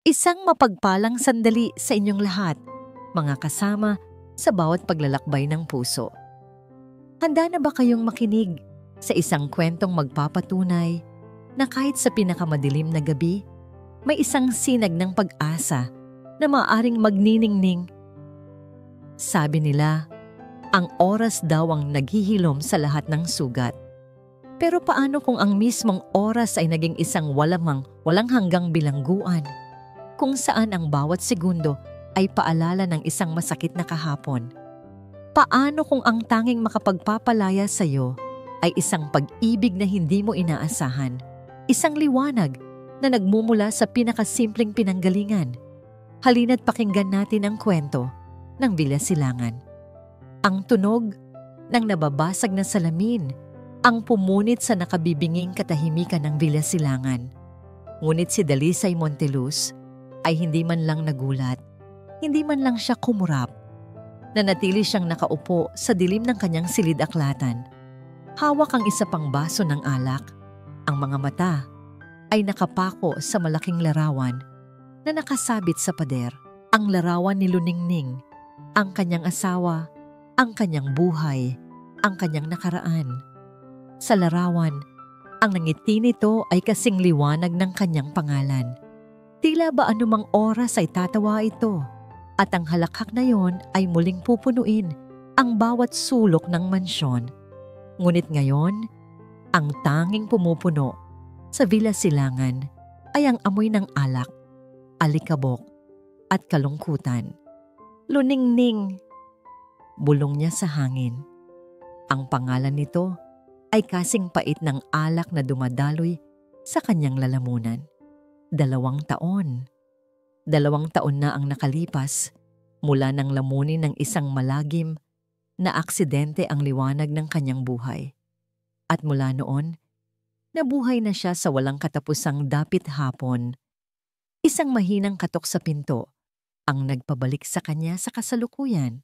Isang mapagpalang sandali sa inyong lahat, mga kasama sa bawat paglalakbay ng puso. Handa na ba kayong makinig sa isang kwentong magpapatunay na kahit sa pinakamadilim na gabi, may isang sinag ng pag-asa na maaaring magniningning? Sabi nila, ang oras daw ang naghihilom sa lahat ng sugat. Pero paano kung ang mismong oras ay naging isang walang hanggang bilangguan, kung saan ang bawat segundo ay paalala ng isang masakit na kahapon? Paano kung ang tanging makapagpapalaya sa iyo ay isang pag-ibig na hindi mo inaasahan, isang liwanag na nagmumula sa pinakasimpleng pinanggalingan? Halina't pakinggan natin ang kwento ng Villa Silangan. Ang tunog ng nababasag na salamin ang pumunit sa nakabibinging katahimikan ng Villa Silangan. Ngunit si Dalisay Monteluz ay hindi man lang nagulat, hindi man lang siya kumurap. Nanatili siyang nakaupo sa dilim ng kanyang silid-aklatan. Hawak ang isa pang baso ng alak. Ang mga mata ay nakapako sa malaking larawan na nakasabit sa pader. Ang larawan ni Luningning, ang kanyang asawa, ang kanyang buhay, ang kanyang nakaraan. Sa larawan, ang nangiti nito ay kasing liwanag ng kanyang pangalan. Tila ba anumang oras ay tatawa ito, at ang halakhak na yon ay muling pupunuin ang bawat sulok ng mansyon. Ngunit ngayon, ang tanging pumupuno sa Villa Silangan ay ang amoy ng alak, alikabok, at kalungkutan. Luningning, bulong niya sa hangin. Ang pangalan nito ay kasing pait ng alak na dumadaloy sa kanyang lalamunan. 2 taon. 2 taon na ang nakalipas mula nang lamunin ng isang malagim na aksidente ang liwanag ng kanyang buhay. At mula noon, nabuhay na siya sa walang katapusang dapit hapon. Isang mahinang katok sa pinto ang nagpabalik sa kanya sa kasalukuyan.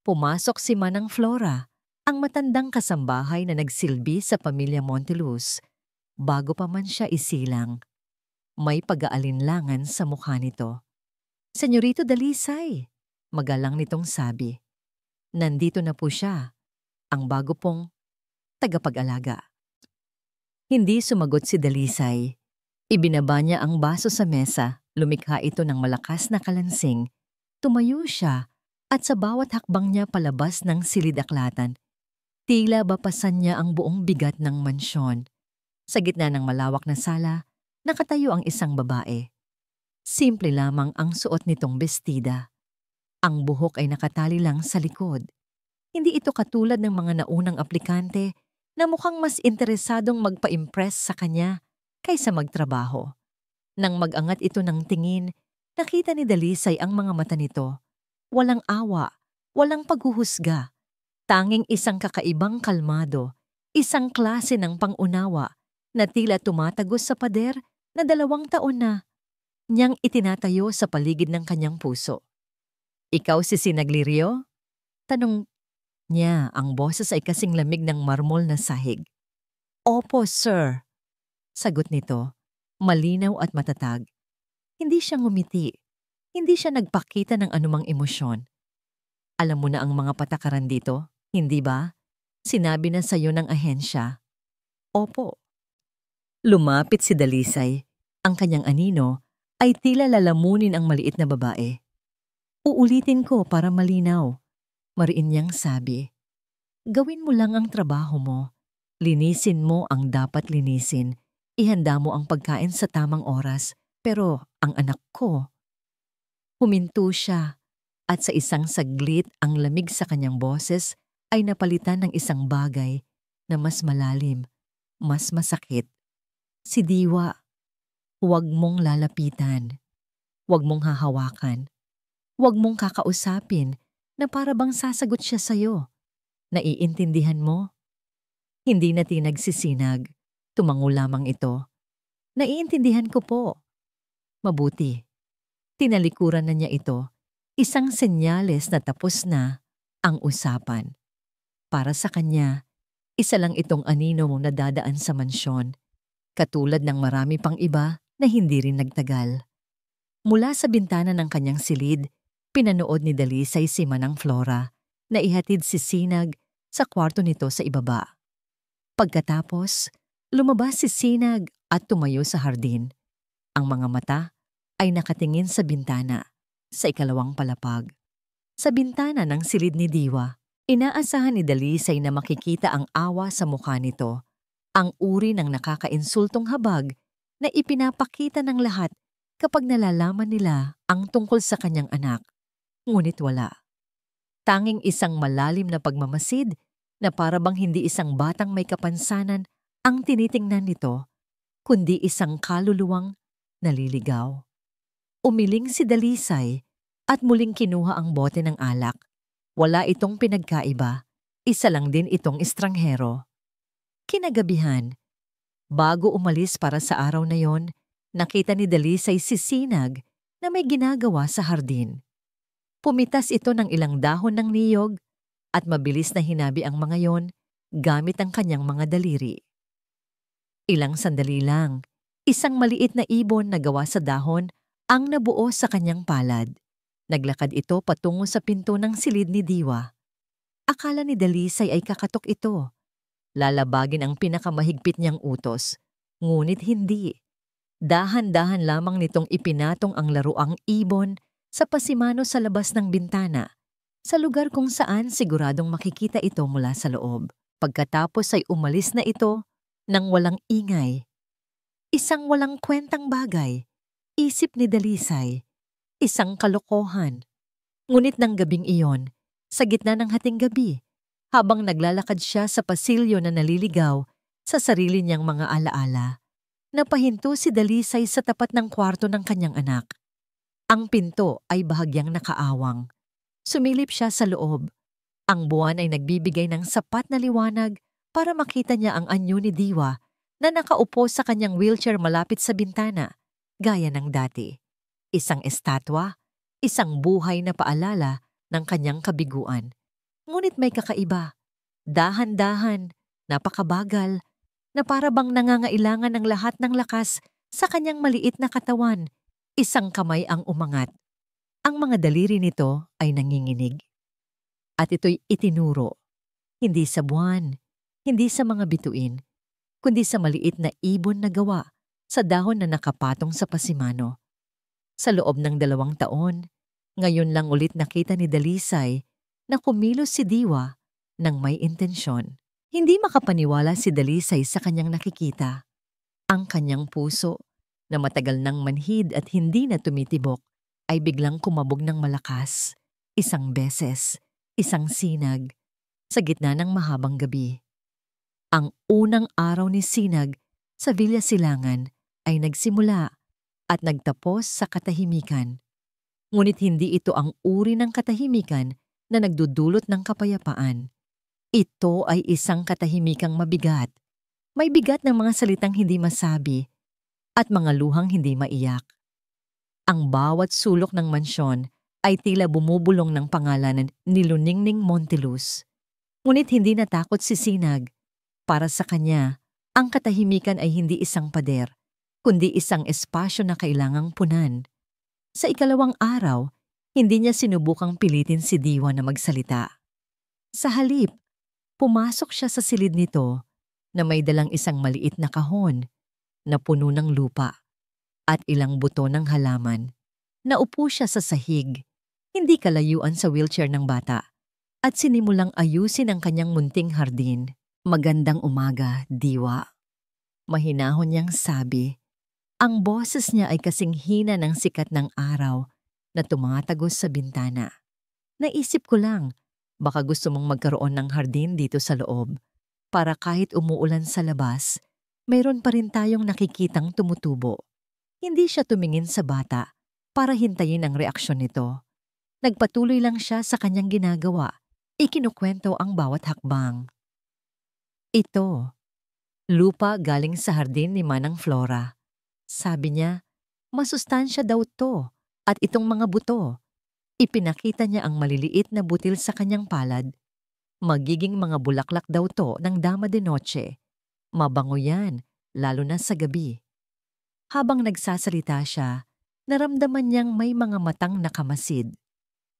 Pumasok si Manang Flora, ang matandang kasambahay na nagsilbi sa pamilya Monteluz bago pa man siya isilang. May pag-aalinlangan sa mukha nito. "Senyorito Dalisay," magalang nitong sabi. Nandito na po siya, ang bago pong tagapag-alaga. Hindi sumagot si Dalisay. Ibinaba niya ang baso sa mesa, lumikha ito ng malakas na kalansing. Tumayo siya at sa bawat hakbang niya palabas ng silid-aklatan, tila bapasan niya ang buong bigat ng mansyon. Sa gitna ng malawak na sala, nakatayo ang isang babae. Simple lamang ang suot nitong bestida. Ang buhok ay nakatali lang sa likod. Hindi ito katulad ng mga naunang aplikante na mukhang mas interesadong magpa-impress sa kanya kaysa magtrabaho. Nang mag-angat ito ng tingin, nakita ni Dalisay ang mga mata nito. Walang awa, walang paghuhusga. Tanging isang kakaibang kalmado, isang klase ng pangunawa na tila tumatagos sa pader na 2 taon na niyang itinatayo sa paligid ng kanyang puso. "Ikaw si Sinaglirio?" tanong niya, ang boses ay kasing lamig ng marmol na sahig. "Opo, sir," sagot nito, malinaw at matatag. Hindi siya ngumiti, hindi siya nagpakita ng anumang emosyon. "Alam mo na ang mga patakaran dito, hindi ba? Sinabi na sa'yo ng ahensya." "Opo." Lumapit si Dalisay. Ang kanyang anino ay tila lalamunin ang maliit na babae. "Uulitin ko para malinaw," mariin niyang sabi. "Gawin mo lang ang trabaho mo. Linisin mo ang dapat linisin. Ihanda mo ang pagkain sa tamang oras. Pero ang anak ko..." Huminto siya at sa isang saglit ang lamig sa kanyang boses ay napalitan ng isang bagay na mas malalim, mas masakit. "Si Diwa, huwag mong lalapitan. Huwag mong hahawakan. Huwag mong kakausapin na para bang sasagot siya sa'yo. Naiintindihan mo?" Hindi na tinagsisinag. Tumango lamang ito. "Naiintindihan ko po." "Mabuti." Tinalikuran na niya ito. Isang senyales na tapos na ang usapan. Para sa kanya, isa lang itong anino mong nadadaan sa mansyon, katulad ng marami pang iba na hindi rin nagtagal. Mula sa bintana ng kanyang silid, pinanood ni Dalisay si Manang Flora na ihatid si Sinag sa kwarto nito sa ibaba. Pagkatapos, lumabas si Sinag at tumayo sa hardin. Ang mga mata ay nakatingin sa bintana sa ikalawang palapag. Sa bintana ng silid ni Diwa, inaasahan ni Dalisay na makikita ang awa sa mukha nito, ang uri ng nakakainsultong habag na ipinapakita ng lahat kapag nalalaman nila ang tungkol sa kanyang anak. Ngunit wala. Tanging isang malalim na pagmamasid na para bang hindi isang batang may kapansanan ang tinitingnan nito, kundi isang kaluluwang naliligaw. Umiling si Dalisay at muling kinuha ang bote ng alak. Wala itong pinagkaiba, isa lang din itong estranghero. Kinagabihan, bago umalis para sa araw na yon, nakita ni Dalisay si Sinag na may ginagawa sa hardin. Pumitas ito ng ilang dahon ng niyog at mabilis na hinabi ang mga yon gamit ang kanyang mga daliri. Ilang sandali lang, isang maliit na ibon na gawa sa dahon ang nabuo sa kanyang palad. Naglakad ito patungo sa pinto ng silid ni Diwa. Akala ni Dalisay ay kakatok ito. Lalabagin ang pinakamahigpit niyang utos, ngunit hindi. Dahan-dahan lamang nitong ipinatong ang laruang ibon sa pasimano sa labas ng bintana, sa lugar kung saan siguradong makikita ito mula sa loob. Pagkatapos ay umalis na ito nang walang ingay. Isang walang kwentang bagay, isip ni Dalisay, isang kalokohan. Ngunit ng gabing iyon, sa gitna ng hating gabi, habang naglalakad siya sa pasilyo na naliligaw sa sarili niyang mga alaala, napahinto si Dalisay sa tapat ng kwarto ng kanyang anak. Ang pinto ay bahagyang nakaawang. Sumilip siya sa loob. Ang buwan ay nagbibigay ng sapat na liwanag para makita niya ang anyo ni Diwa na nakaupo sa kanyang wheelchair malapit sa bintana, gaya ng dati. Isang estatwa, isang buhay na paalala ng kanyang kabiguan. Ngunit may kakaiba. Dahan-dahan, napakabagal, na para bang nangangailangan ng lahat ng lakas sa kanyang maliit na katawan. Isang kamay ang umangat. Ang mga daliri nito ay nanginginig. At ito'y itinuro, hindi sa buwan, hindi sa mga bituin, kundi sa maliit na ibon na gawa sa dahon na nakapatong sa pasimano. Sa loob ng 2 taon, ngayon lang ulit nakita ni Dalisay na kumilos si Diwa ng may intensyon. Hindi makapaniwala si Dalisay sa kanyang nakikita. Ang kanyang puso, na matagal nang manhid at hindi na tumitibok, ay biglang kumabog ng malakas, isang beses, isang sinag, sa gitna ng mahabang gabi. Ang unang araw ni Sinag sa Villa Silangan ay nagsimula at nagtapos sa katahimikan. Ngunit hindi ito ang uri ng katahimikan na nagdudulot ng kapayapaan. Ito ay isang katahimikang mabigat. May bigat ng mga salitang hindi masabi at mga luhang hindi maiyak. Ang bawat sulok ng mansyon ay tila bumubulong ng pangalan ni Luningning Monteluz. Ngunit hindi natakot si Sinag. Para sa kanya, ang katahimikan ay hindi isang pader, kundi isang espasyo na kailangang punan. Sa ikalawang araw, hindi niya sinubukang pilitin si Diwa na magsalita. Sa halip, pumasok siya sa silid nito na may dalang isang maliit na kahon na puno ng lupa at ilang buto ng halaman. Naupo siya sa sahig, hindi kalayuan sa wheelchair ng bata, at sinimulang ayusin ang kanyang munting hardin. Magandang umaga, Diwa. Mahinahon niyang sabi. Ang boses niya ay kasing hina ng sikat ng araw na tumatagos sa bintana. Naisip ko lang, baka gusto mong magkaroon ng hardin dito sa loob para kahit umuulan sa labas, mayroon pa rin tayong nakikitang tumutubo. Hindi siya tumingin sa bata para hintayin ang reaksyon nito. Nagpatuloy lang siya sa kanyang ginagawa. Ikinukwento ang bawat hakbang. Ito, lupa galing sa hardin ni Manang Flora. Sabi niya, masustansya daw to at itong mga buto. Ipinakita niya ang maliliit na butil sa kanyang palad. Magiging mga bulaklak daw to ng Dama de Noche. Mabango yan, lalo na sa gabi. Habang nagsasalita siya, Naramdaman niyang may mga matang nakamasid.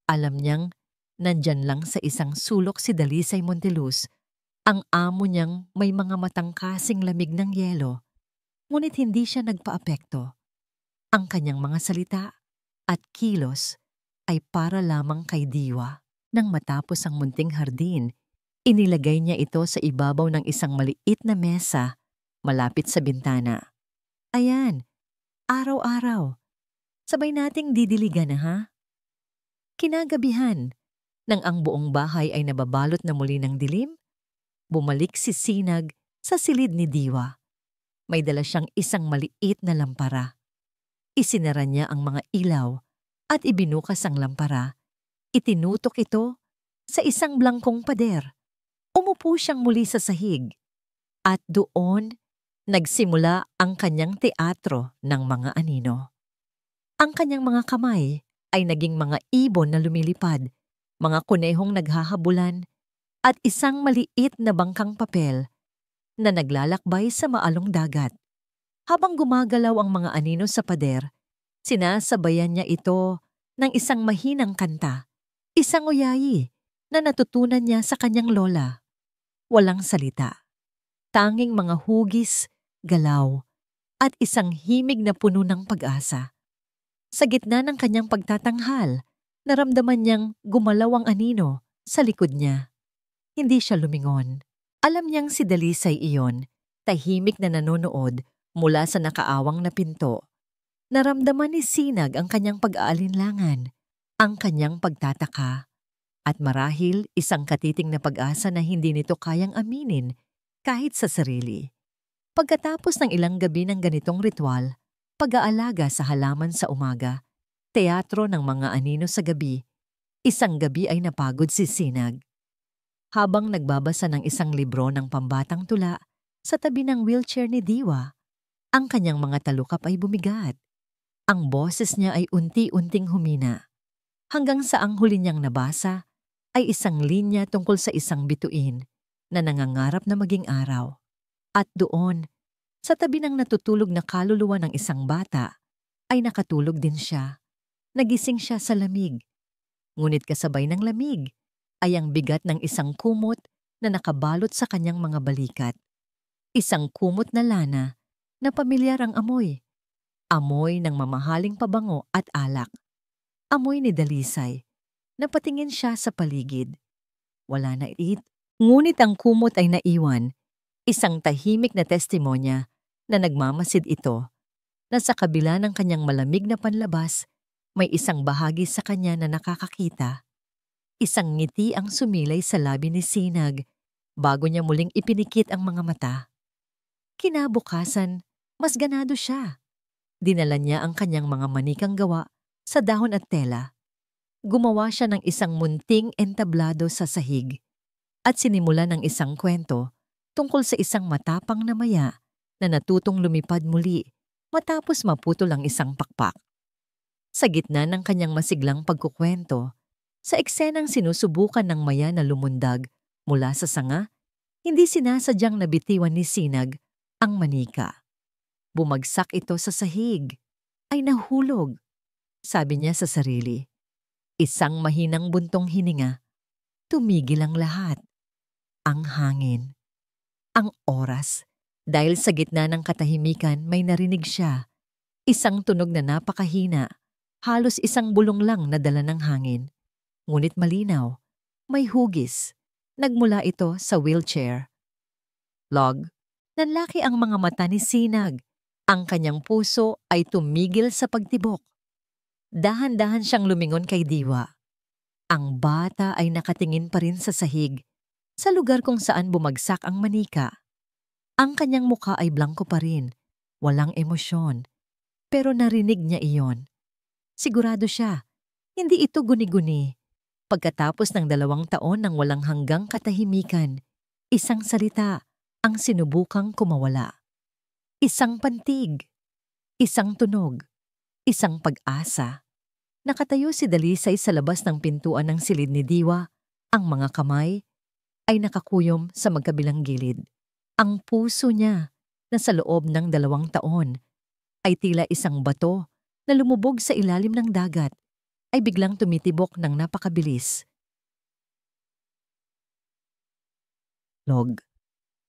Alam niyang nandyan lang sa isang sulok si Dalisay Monteluz. Ang amo niyang may mga matang kasing lamig ng yelo, ngunit hindi siya nagpaapekto. Ang kanyang mga salita at kilos ay para lamang kay Diwa. Nang matapos ang munting hardin, inilagay niya ito sa ibabaw ng isang maliit na mesa malapit sa bintana. Ayan, araw-araw. Sabay nating didiligan na ha? Kinagabihan, nang ang buong bahay ay nababalot na muli ng dilim, bumalik si Sinag sa silid ni Diwa. May dala siyang isang maliit na lampara. Isinara niya ang mga ilaw at ibinukas ang lampara. Itinutok ito sa isang blangkong pader. Umupo siyang muli sa sahig. At doon, nagsimula ang kanyang teatro ng mga anino. Ang kanyang mga kamay ay naging mga ibon na lumilipad, mga kunehong naghahabulan, at isang maliit na bangkang papel na naglalakbay sa maalong dagat. Habang gumagalaw ang mga anino sa pader, sinasabayan niya ito ng isang mahinang kanta, isang uyayi na natutunan niya sa kanyang lola. Walang salita, tanging mga hugis, galaw, at isang himig na puno ng pag-asa. Sa gitna ng kanyang pagtatanghal, naramdaman niyang gumalaw ang anino sa likod niya. Hindi siya lumingon. Alam niyang si Dalisay iyon, tahimik na nanonood mula sa nakaawang na pinto. Naramdaman ni Sinag ang kanyang pag-aalinlangan, ang kanyang pagtataka, at marahil isang katiting na pag-asa na hindi nito kayang aminin kahit sa sarili. Pagkatapos ng ilang gabi ng ganitong ritual, pag-aalaga sa halaman sa umaga, teatro ng mga anino sa gabi, isang gabi ay napagod si Sinag. Habang nagbabasa ng isang libro ng pambatang tula sa tabi ng wheelchair ni Diwa, ang kanyang mga talukap ay bumigat. Ang boses niya ay unti-unting humina. Hanggang sa ang huli niyang nabasa ay isang linya tungkol sa isang bituin na nangangarap na maging araw. At doon, sa tabi ng natutulog na kaluluwa ng isang bata, ay nakatulog din siya. Nagising siya sa lamig. Ngunit kasabay ng lamig ay ang bigat ng isang kumot na nakabalot sa kanyang mga balikat. Isang kumot na lana na pamilyar ang amoy. Amoy ng mamahaling pabango at alak. Amoy ni Dalisay. Napatingin siya sa paligid. Wala na ngunit ang kumot ay naiwan. Isang tahimik na testimonya na nagmamasid ito, na sa kabila ng kanyang malamig na panlabas, may isang bahagi sa kanya na nakakakita. Isang ngiti ang sumilay sa labi ni Sinag bago niya muling ipinikit ang mga mata. Kinabukasan, mas ganado siya. Dinala niya ang kanyang mga manikang gawa sa dahon at tela. Gumawa siya ng isang munting entablado sa sahig at sinimula ng isang kwento tungkol sa isang matapang na maya na natutong lumipad muli matapos maputol ang isang pakpak. Sa gitna ng kanyang masiglang pagkukwento, sa eksenang sinusubukan ng maya na lumundag mula sa sanga, hindi sinasadyang nabitiwan ni Sinag ang manika. Bumagsak ito sa sahig, ay nahulog. Sabi niya sa sarili. Isang mahinang buntong hininga, tumigil ang lahat. Ang hangin, ang oras. Dahil sa gitna ng katahimikan may narinig siya. Isang tunog na napakahina, halos isang bulong lang na dala ng hangin. Ngunit malinaw, may hugis. Nagmula ito sa wheelchair. Log. Nanlaki ang mga mata ni Sinag. Ang kanyang puso ay tumigil sa pagtibok. Dahan-dahan siyang lumingon kay Diwa. Ang bata ay nakatingin pa rin sa sahig, sa lugar kung saan bumagsak ang manika. Ang kanyang mukha ay blanko pa rin, walang emosyon. Pero narinig niya iyon. Sigurado siya, hindi ito guni-guni. Pagkatapos ng 2 taon ng walang hanggang katahimikan, isang salita ang sinubukang kumawala. Isang pantig, isang tunog, isang pag-asa. Nakatayo si Dalisay sa labas ng pintuan ng silid ni Diwa. Ang mga kamay ay nakakuyom sa magkabilang gilid. Ang puso niya na sa loob ng 2 taon ay tila isang bato na lumubog sa ilalim ng dagat ay biglang tumitibok ng napakabilis. Log.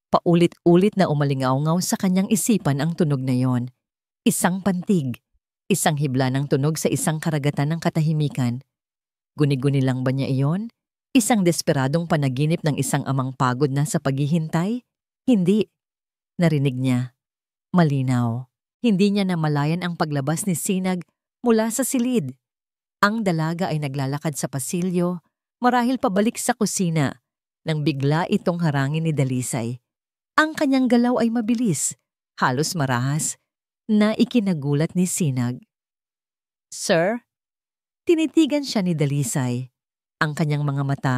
Paulit-ulit na umalingaw-ngaw sa kanyang isipan ang tunog na yon. Isang pantig, isang hibla ng tunog sa isang karagatan ng katahimikan. Guni-guni lang ba niya iyon? Isang desperadong panaginip ng isang amang pagod na sa paghihintay? Hindi. Narinig niya. Malinaw. Hindi niya namalayan ang paglabas ni Sinag mula sa silid. Ang dalaga ay naglalakad sa pasilyo, marahil pabalik sa kusina, nang bigla itong harangin ni Dalisay. Ang kanyang galaw ay mabilis, halos marahas, na ikinagulat ni Sinag. "Sir?" Tinitigan siya ni Dalisay. Ang kanyang mga mata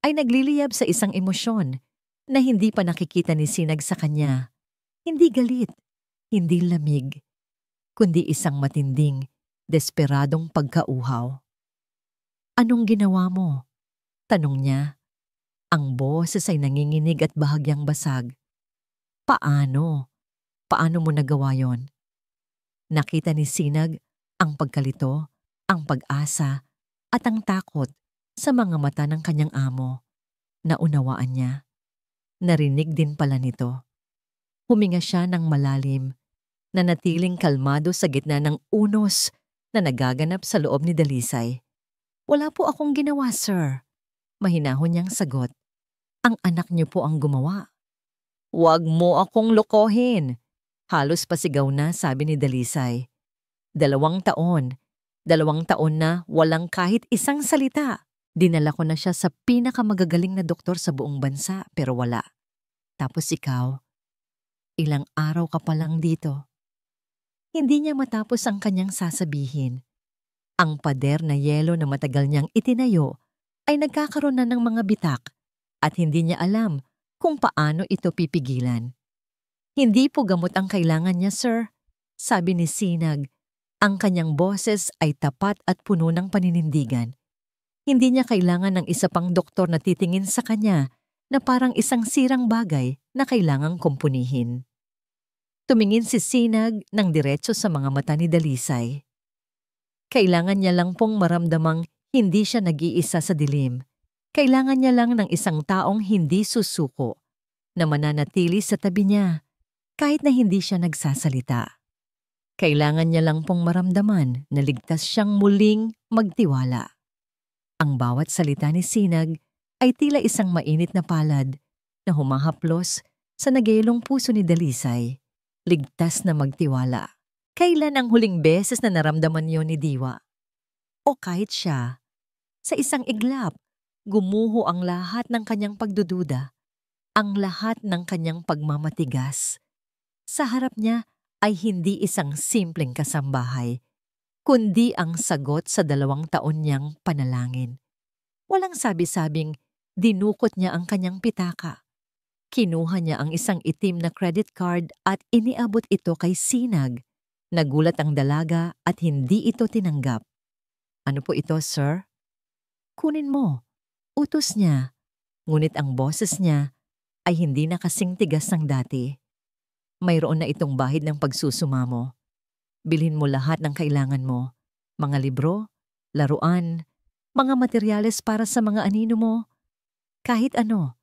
ay nagliliyab sa isang emosyon na hindi pa nakikita ni Sinag sa kanya. Hindi galit, hindi lamig, kundi isang matinding, desperadong pagkauhaw. "Anong ginawa mo?" tanong niya. Ang boses ay nanginginig at bahagyang basag. "Paano? Paano mo nagawa yon?" Nakita ni Sinag ang pagkalito, ang pag-asa, at ang takot sa mga mata ng kanyang amo. Naunawaan niya. Narinig din pala nito. Huminga siya ng malalim, nanatiling kalmado sa gitna ng unos na nagaganap sa loob ni Dalisay. "Wala po akong ginawa, sir." Mahinahon niyang sagot. "Ang anak niyo po ang gumawa." "Huwag mo akong lokohin." Halos pasigaw na sabi ni Dalisay. 2 taon. 2 taon na walang kahit isang salita. Dinala ko na siya sa pinakamagagaling na doktor sa buong bansa pero wala. Tapos ikaw, ilang araw ka pa lang dito. Hindi niya matapos ang kanyang sasabihin. Ang pader na yelo na matagal niyang itinayo ay nagkakaroon na ng mga bitak at hindi niya alam kung paano ito pipigilan. "Hindi po gamot ang kailangan niya, sir," sabi ni Sinag. Ang kanyang boses ay tapat at puno ng paninindigan. Hindi niya kailangan ng isa pang doktor na titingin sa kanya na parang isang sirang bagay na kailangang kumpunihin. Tumingin si Sinag ng diretso sa mga mata ni Dalisay. Kailangan niya lang pong maramdamang hindi siya nag-iisa sa dilim. Kailangan niya lang ng isang taong hindi susuko, na mananatili sa tabi niya, kahit na hindi siya nagsasalita. Kailangan niya lang pong maramdaman na ligtas siyang muling magtiwala. Ang bawat salita ni Sinag ay tila isang mainit na palad na humahaplos sa nagyayalong puso ni Dalisay. Ligtas na magtiwala. Kailan ang huling beses na naramdaman niyo ni Diwa? O kahit siya, sa isang iglap, gumuho ang lahat ng kanyang pagdududa, ang lahat ng kanyang pagmamatigas. Sa harap niya ay hindi isang simpleng kasambahay, kundi ang sagot sa 2 taon niyang panalangin. Walang sabi-sabing dinukot niya ang kanyang pitaka. Kinuha niya ang isang itim na credit card at iniabot ito kay Sinag. Nagulat ang dalaga at hindi ito tinanggap. "Ano po ito, sir?" "Kunin mo." Utos niya. Ngunit ang boses niya ay hindi na kasing tigas ng dati. "Mayroon na itong bahid ng pagsusumamo. Bilhin mo lahat ng kailangan mo. Mga libro, laruan, mga materyales para sa mga anino mo. Kahit ano,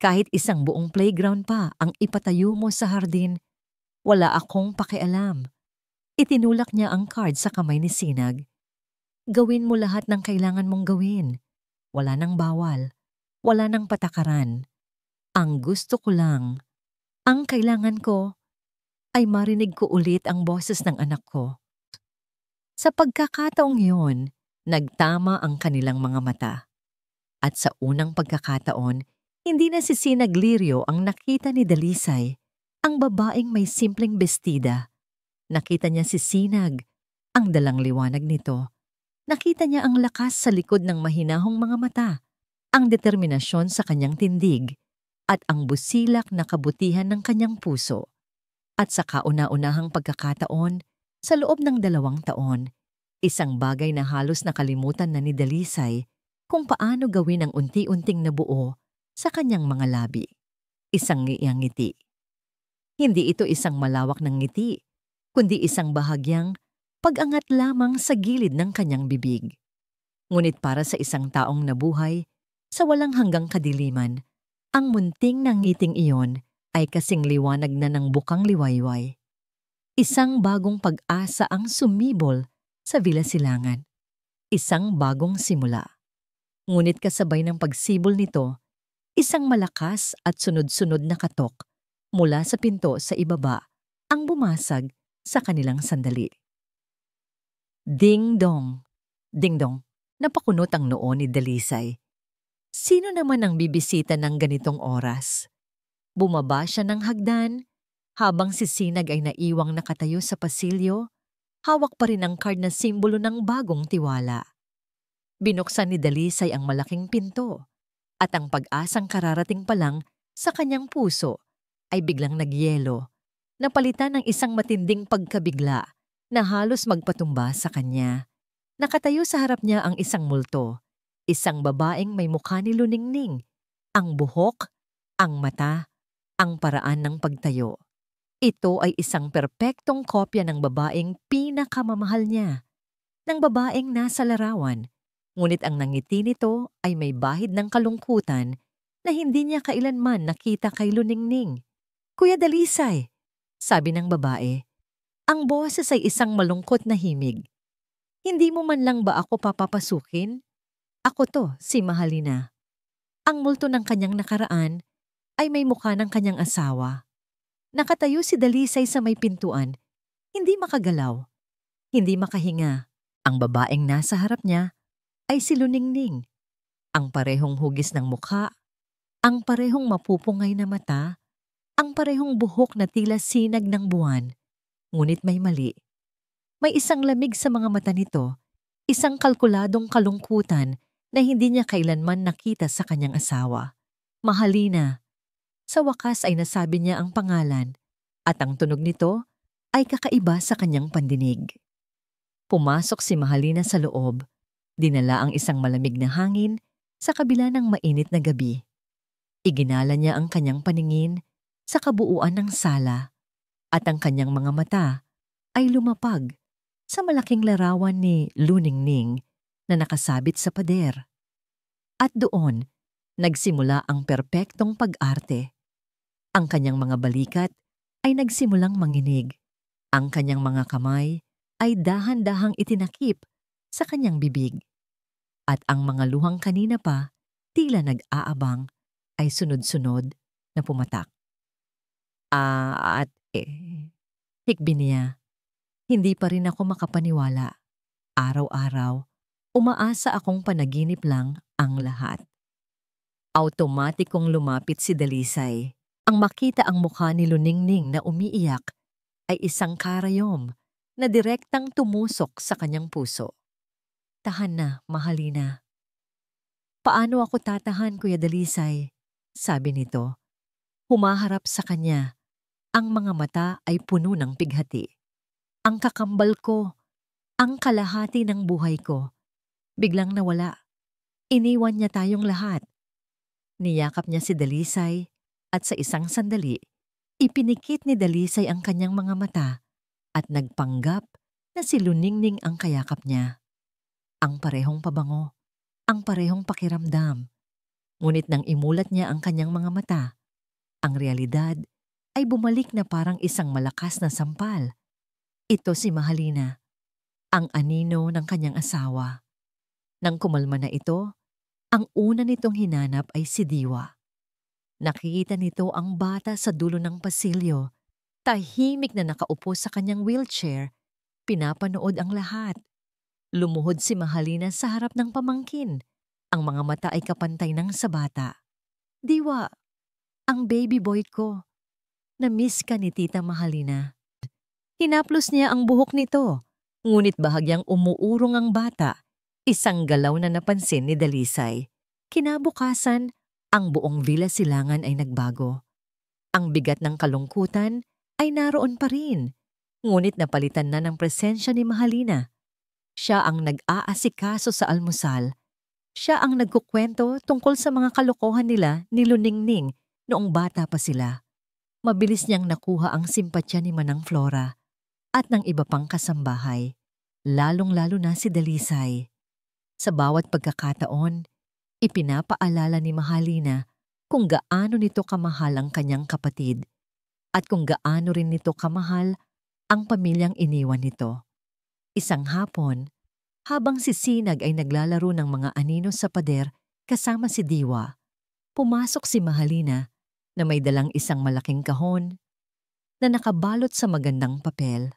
kahit isang buong playground pa ang ipatayo mo sa hardin, wala akong pakialam." Itinulak niya ang card sa kamay ni Sinag. "Gawin mo lahat ng kailangan mong gawin. Wala nang bawal. Wala nang patakaran. Ang gusto ko lang, ang kailangan ko, ay marinig ko ulit ang boses ng anak ko." Sa pagkakataong yun, nagtama ang kanilang mga mata. At sa unang pagkakataon, hindi na si Sinag Lirio ang nakita ni Dalisay, ang babaeng may simpleng bestida. Nakita niya si Sinag, ang dalang liwanag nito. Nakita niya ang lakas sa likod ng mahinahong mga mata, ang determinasyon sa kanyang tindig, at ang busilak na kabutihan ng kanyang puso. At sa kauna-unahang pagkakataon, sa loob ng 2 taon, isang bagay na halos nakalimutan na ni Dalisay kung paano gawin ang unti-unting nabuo sa kanyang mga labi. Isang ngiyang ngiti. Hindi ito isang malawak ng ngiti, kundi isang bahagyang pag-angat lamang sa gilid ng kanyang bibig. Ngunit para sa isang taong nabuhay sa walang hanggang kadiliman, ang munting ng ngiting iyon ay kasing liwanag na ng bukang liwayway. Isang bagong pag-asa ang sumibol sa Villa Silangan. Isang bagong simula. Ngunit kasabay ng pagsibol nito, isang malakas at sunod-sunod na katok mula sa pinto sa ibaba ang bumasag sa kanilang sandali. Ding-dong! Ding-dong! Napakunot ang noo ni Dalisay. Sino naman ang bibisita ng ganitong oras? Bumaba siya ng hagdan, habang si Sinag ay naiwang nakatayo sa pasilyo, hawak pa rin ang card na simbolo ng bagong tiwala. Binuksan ni Dalisay ang malaking pinto, at ang pag-asang kararating pa lang sa kanyang puso ay biglang nagyelo, napalitan ng isang matinding pagkabigla na halos magpatumba sa kanya. Nakatayo sa harap niya ang isang multo, isang babaeng may mukha ni luningning, ang buhok, ang mata, ang paraan ng pagtayo. Ito ay isang perpektong kopya ng babaeng pinakamamahal niya, ng babaeng nasa larawan, ngunit ang nangiti nito ay may bahid ng kalungkutan na hindi niya kailanman nakita kay luningning. "Kuya Dalisay," sabi ng babae, ang boses ay isang malungkot na himig. "Hindi mo man lang ba ako papapasukin? Ako to, si Mahalina." Ang multo ng kanyang nakaraan ay may mukha ng kanyang asawa. Nakatayo si Dalisay sa may pintuan, hindi makagalaw, hindi makahinga. Ang babaeng nasa harap niya ay si Luningning. Ang parehong hugis ng mukha, ang parehong mapupungay na mata, ang parehong buhok na tila sinag ng buwan. Ngunit may mali. May isang lamig sa mga mata nito, isang kalkuladong kalungkutan na hindi niya kailanman nakita sa kanyang asawa. Mahalina. Sa wakas ay nasabi niya ang pangalan, at ang tunog nito ay kakaiba sa kanyang pandinig. Pumasok si Mahalina sa loob, dinala ang isang malamig na hangin sa kabila ng mainit na gabi. Iginala niya ang kanyang paningin sa kabuuan ng sala, at ang kanyang mga mata ay lumapag sa malaking larawan ni Luningning na nakasabit sa pader. At doon, nagsimula ang perpektong pag-arte. Ang kanyang mga balikat ay nagsimulang manginig. Ang kanyang mga kamay ay dahan-dahang itinakip sa kanyang bibig. At ang mga luhang kanina pa, tila nag-aabang, ay sunod-sunod na pumatak. Hikbi niya. Hindi pa rin ako makapaniwala. Araw-araw, umaasa akong panaginip lang ang lahat. Automatikong lumapit si Dalisay. Ang makita ang mukha ni Luningning na umiiyak ay isang karayom na direktang tumusok sa kanyang puso. "Tahan na, Mahalina." "Paano ako tatahan, Kuya Dalisay?" sabi nito. Humaharap sa kanya. Ang mga mata ay puno ng pighati. "Ang kakambal ko, ang kalahati ng buhay ko, biglang nawala. Iniwan niya tayong lahat." Niyakap niya si Dalisay at sa isang sandali, ipinikit ni Dalisay ang kanyang mga mata at nagpanggap na si Luningning ang kayakap niya. Ang parehong pabango, ang parehong pakiramdam. Ngunit nang imulat niya ang kanyang mga mata, ang realidad ay bumalik na parang isang malakas na sampal. Ito si Mahalina, ang anino ng kanyang asawa. Nang kumalma na ito, ang una nitong hinanap ay si Diwa. Nakikita nito ang bata sa dulo ng pasilyo, tahimik na nakaupo sa kanyang wheelchair, pinapanood ang lahat. Lumuhod si Mahalina sa harap ng pamangkin. Ang mga mata ay kapantay ng sa bata. "Diwa, ang baby boy ko. Na-miss ka ni Tita Mahalina." Hinaplos niya ang buhok nito, ngunit bahagyang umuurong ang bata. Isang galaw na napansin ni Dalisay. Kinabukasan, ang buong Villa Silangan ay nagbago. Ang bigat ng kalungkutan ay naroon pa rin, ngunit napalitan na ng presensya ni Mahalina. Siya ang nag-aasikaso sa almusal. Siya ang nagkukwento tungkol sa mga kalokohan nila ni Luningning noong bata pa sila. Mabilis niyang nakuha ang simpatya ni Manang Flora at ng iba pang kasambahay. lalong-lalo na si Dalisay. Sa bawat pagkakataon, ipinapaalala ni Mahalina kung gaano nito kamahal ang kanyang kapatid at kung gaano rin nito kamahal ang pamilyang iniwan nito. Isang hapon, habang si Sinag ay naglalaro ng mga anino sa pader kasama si Diwa, pumasok si Mahalina na may dalang isang malaking kahon na nakabalot sa magandang papel.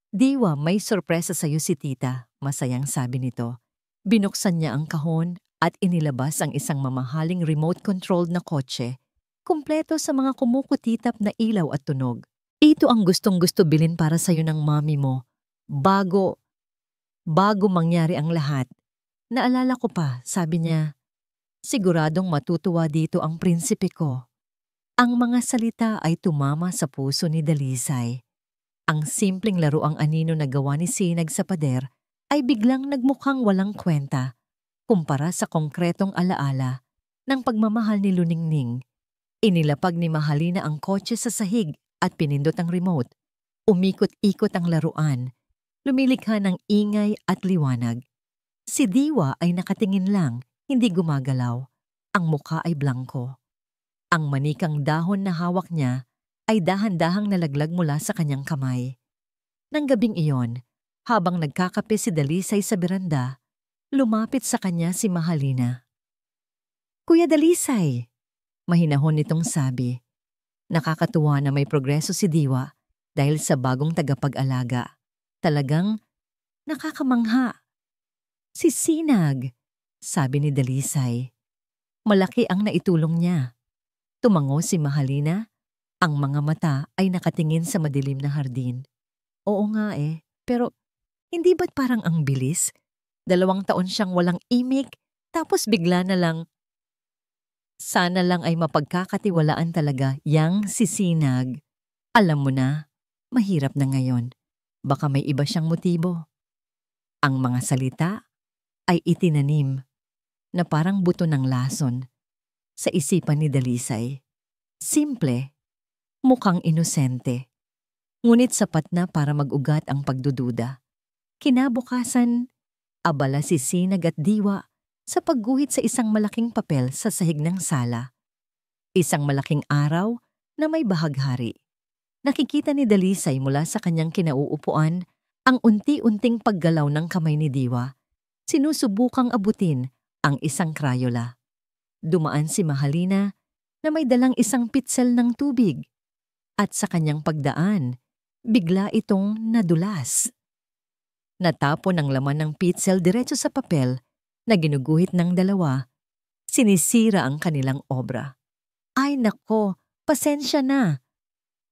Diwa, may sorpresa sa'yo si tita, masayang sabi nito. Binuksan niya ang kahon at inilabas ang isang mamahaling remote-controlled na kotse, kumpleto sa mga kumukutitap na ilaw at tunog. Ito ang gustong-gusto bilhin para sa'yo ng mami mo. Bago mangyari ang lahat. Naalala ko pa, sabi niya, siguradong matutuwa dito ang prinsipe ko. Ang mga salita ay tumama sa puso ni Dalisay. Ang simpleng laruang anino na gawa ni Sinag sa pader ay biglang nagmukhang walang kwenta kumpara sa konkretong alaala ng pagmamahal ni Luningning. Inilapag ni Mahalina ang kotse sa sahig at pinindot ang remote. Umikot-ikot ang laruan, lumilikha ng ingay at liwanag. Si Diwa ay nakatingin lang, hindi gumagalaw. Ang mukha ay blanko. Ang manikang dahon na hawak niya ay dahan-dahang nalaglag mula sa kanyang kamay. Nang gabing iyon, habang nagkakape si Dalisay sa beranda, lumapit sa kanya si Mahalina. Kuya Dalisay, mahinahon nitong sabi. Nakakatuwa na may progreso si Diwa dahil sa bagong tagapag-alaga. Talagang nakakamangha. Si Sinag, sabi ni Dalisay. Malaki ang naitulong niya. Tumango si Mahalina. Ang mga mata ay nakatingin sa madilim na hardin. Oo nga pero hindi ba't parang ang bilis? 2 taon siyang walang imik, tapos bigla na lang. Sana lang ay mapagkakatiwalaan talaga yang si Sinag. Alam mo na, mahirap na ngayon. Baka may iba siyang motibo. Ang mga salita ay itinanim na parang buto ng lason sa isipan ni Dalisay. Simple, mukhang inosente, ngunit sapat na para mag-ugat ang pagdududa. Kinabukasan, abala si Sinag at Diwa sa pagguhit sa isang malaking papel sa sahig ng sala. Isang malaking araw na may bahaghari. Nakikita ni Dalisay mula sa kanyang kinauupuan ang unti-unting paggalaw ng kamay ni Diwa. Sinusubukang abutin ang isang krayola. Dumaan si Mahalina na may dalang isang pitsel ng tubig. At sa kanyang pagdaan, bigla itong nadulas. Natapon ang laman ng pitsel diretso sa papel na ginuguhit ng dalawa. Sinisira ang kanilang obra. Ay nako, pasensya na.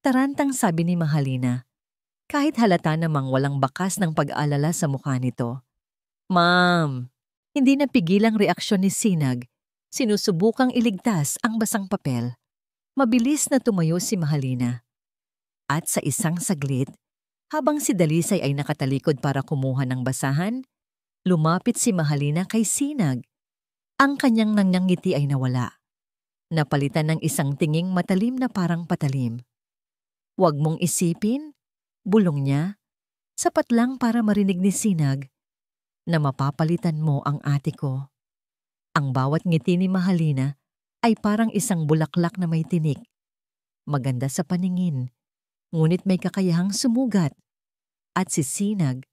Tarantang sabi ni Mahalina. Kahit halata namang walang bakas ng pag-aalala sa mukha nito. Ma'am, hindi napigilang reaksyon ni Sinag. Sinusubukang iligtas ang basang papel. Mabilis na tumayo si Mahalina. At sa isang saglit, habang si Dalisay ay nakatalikod para kumuha ng basahan, lumapit si Mahalina kay Sinag. Ang kanyang nangyangiti ay nawala. Napalitan ng isang tinging matalim na parang patalim. Huwag mong isipin, bulong niya, sapat lang para marinig ni Sinag na mapapalitan mo ang ate ko. Ang bawat ngiti ni Mahalina ay parang isang bulaklak na may tinik. Maganda sa paningin, ngunit may kakayahang sumugat. At si Sinag,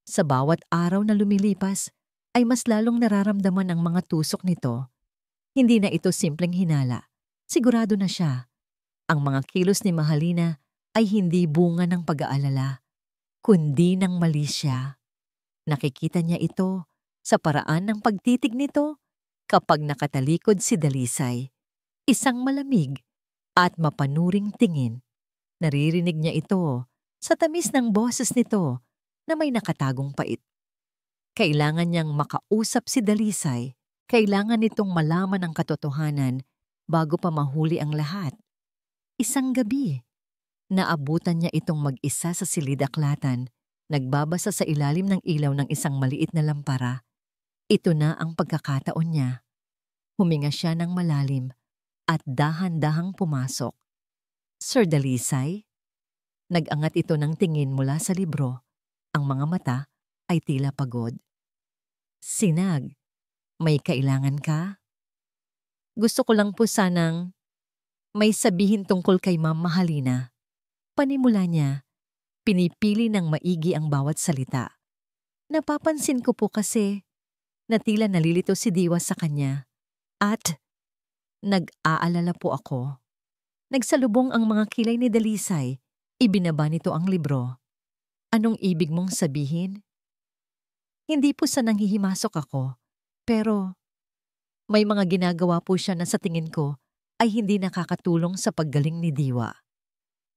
sa bawat araw na lumilipas, ay mas lalong nararamdaman ang mga tusok nito. Hindi na ito simpleng hinala. Sigurado na siya. Ang mga kilos ni Mahalina ay hindi bunga ng pag-aalala, kundi ng mali siya. Nakikita niya ito sa paraan ng pagtitig nito kapag nakatalikod si Dalisay. Isang malamig at mapanuring tingin. Naririnig niya ito sa tamis ng boses nito na may nakatagong pait. Kailangan niyang makausap si Dalisay. Kailangan nitong malaman ang katotohanan bago pa mahuli ang lahat. Isang gabi, naabutan niya itong mag-isa sa silid-aklatan, nagbabasa sa ilalim ng ilaw ng isang maliit na lampara. Ito na ang pagkakataon niya. Huminga siya ng malalim at dahan-dahang pumasok. Sir Dalisay? Nag-angat ito ng tingin mula sa libro. Ang mga mata ay tila pagod. Sinag, may kailangan ka? Gusto ko lang po sanang may sabihin tungkol kay Ma'am Mahalina. Panimula niya, pinipili ng maigi ang bawat salita. Napapansin ko po kasi na tila nalilito si Diwa sa kanya at nag-aalala po ako. Nagsalubong ang mga kilay ni Dalisay, ibinaba nito ang libro. Anong ibig mong sabihin? Hindi po sa nanghihimasok ako, pero may mga ginagawa po siya na sa tingin ko ay hindi nakakatulong sa paggaling ni Diwa.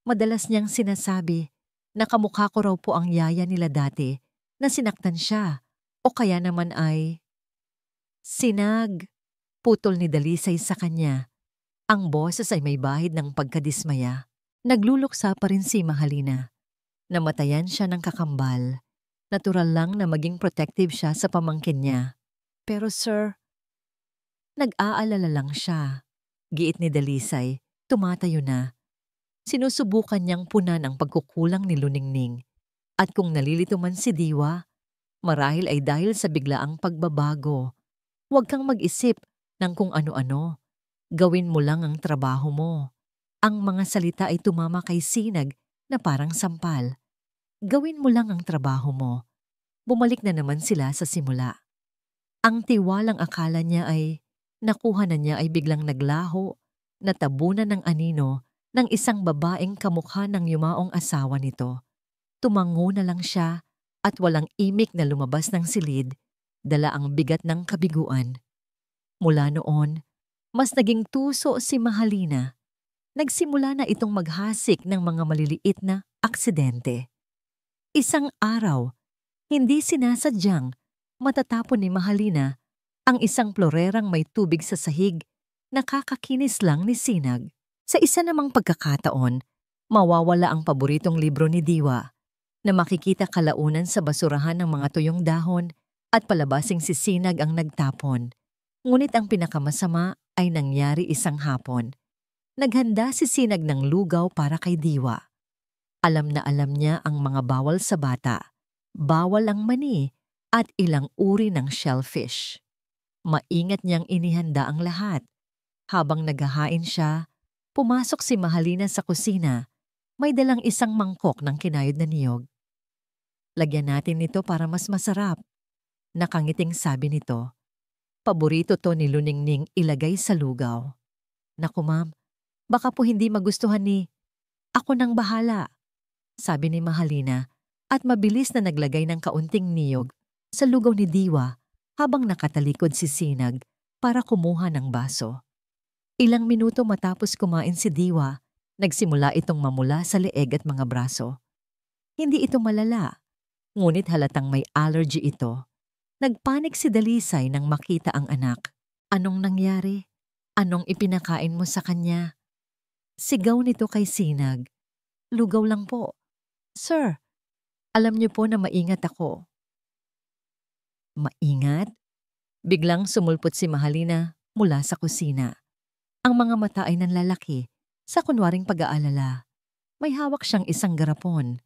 Madalas niyang sinasabi na kamukha ko raw po ang yaya nila dati na sinaktan siya o kaya naman ay sinag. Putol ni Dalisay sa kanya. Ang boses ay may bahid ng pagkadismaya. Nagluluksa pa rin si Mahalina. Namatayan siya ng kakambal. Natural lang na maging protective siya sa pamangkin niya. Pero sir, nag-aalala lang siya. Giit ni Dalisay, tumatayo na. Sinusubukan niyang punan ang pagkukulang ni Luningning. At kung nalilito man si Diwa, marahil ay dahil sa biglaang pagbabago. Huwag kang mag-isip ng kung ano-ano. Gawin mo lang ang trabaho mo. Ang mga salita ay tumama kay Sinag na parang sampal. Gawin mo lang ang trabaho mo. Bumalik na naman sila sa simula. Ang tiwalang akala niya ay nakuha na niya ay biglang naglaho, natabunan ng anino ng isang babaeng kamukha ng yumaong asawa nito. Tumango na lang siya at walang imik na lumabas ng silid, dala ang bigat ng kabiguan. Mula noon, mas naging tuso si Mahalina. Nagsimula na itong maghasik ng mga maliliit na aksidente. Isang araw, hindi sinasadyang matatapon ni Mahalina ang isang plorerang may tubig sa sahig na kakakinis lang ni Sinag. Sa isa namang pagkakataon, mawawala ang paboritong libro ni Diwa na makikita kalaunan sa basurahan ng mga tuyong dahon at palabasing si Sinag ang nagtapon. Ngunit ang pinakamasama ay nangyari isang hapon. Naghanda si Sinag ng lugaw para kay Diwa. Alam na alam niya ang mga bawal sa bata. Bawal ang mani at ilang uri ng shellfish. Maingat niyang inihanda ang lahat. Habang naghahain siya, pumasok si Mahalina sa kusina. May dalang isang mangkok ng kinayod na niyog. Lagyan natin nito para mas masarap. Nakangiting sabi nito. Paborito to ni Luningning ilagay sa lugaw. Naku ma'am, baka po hindi magustuhan ni ako nang bahala, sabi ni Mahalina at mabilis na naglagay ng kaunting niyog sa lugaw ni Diwa habang nakatalikod si Sinag para kumuha ng baso. Ilang minuto matapos kumain si Diwa, nagsimula itong mamula sa leeg at mga braso. Hindi ito malala, ngunit halatang may allergy ito. Nagpanik si Dalisay nang makita ang anak. Anong nangyari? Anong ipinakain mo sa kanya? Sigaw nito kay Sinag. Lugaw lang po. Sir, alam niyo po na maingat ako. Maingat? Biglang sumulpot si Mahalina mula sa kusina. Ang mga mata ay nanlalaki sa kunwaring pag-aalala. May hawak siyang isang garapon.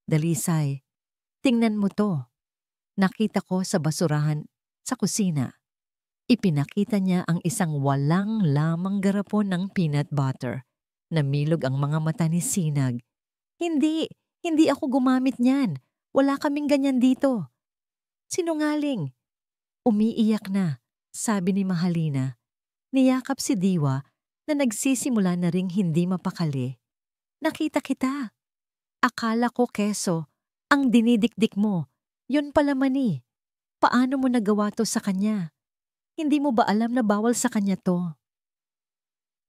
Dalisay, tingnan mo to. Nakita ko sa basurahan sa kusina. Ipinakita niya ang isang walang lamang garapon ng peanut butter. Namilog ang mga mata ni Sinag. Hindi ako gumamit niyan. Wala kaming ganyan dito. Sinungaling. Umiiyak na, sabi ni Mahalina. Niyakap si Diwa na nagsisimula na ring hindi mapakali. Nakita kita. Akala ko keso, ang dinidikdik mo. Yun pala mani. Paano mo nagawa to sa kanya? Hindi mo ba alam na bawal sa kanya to?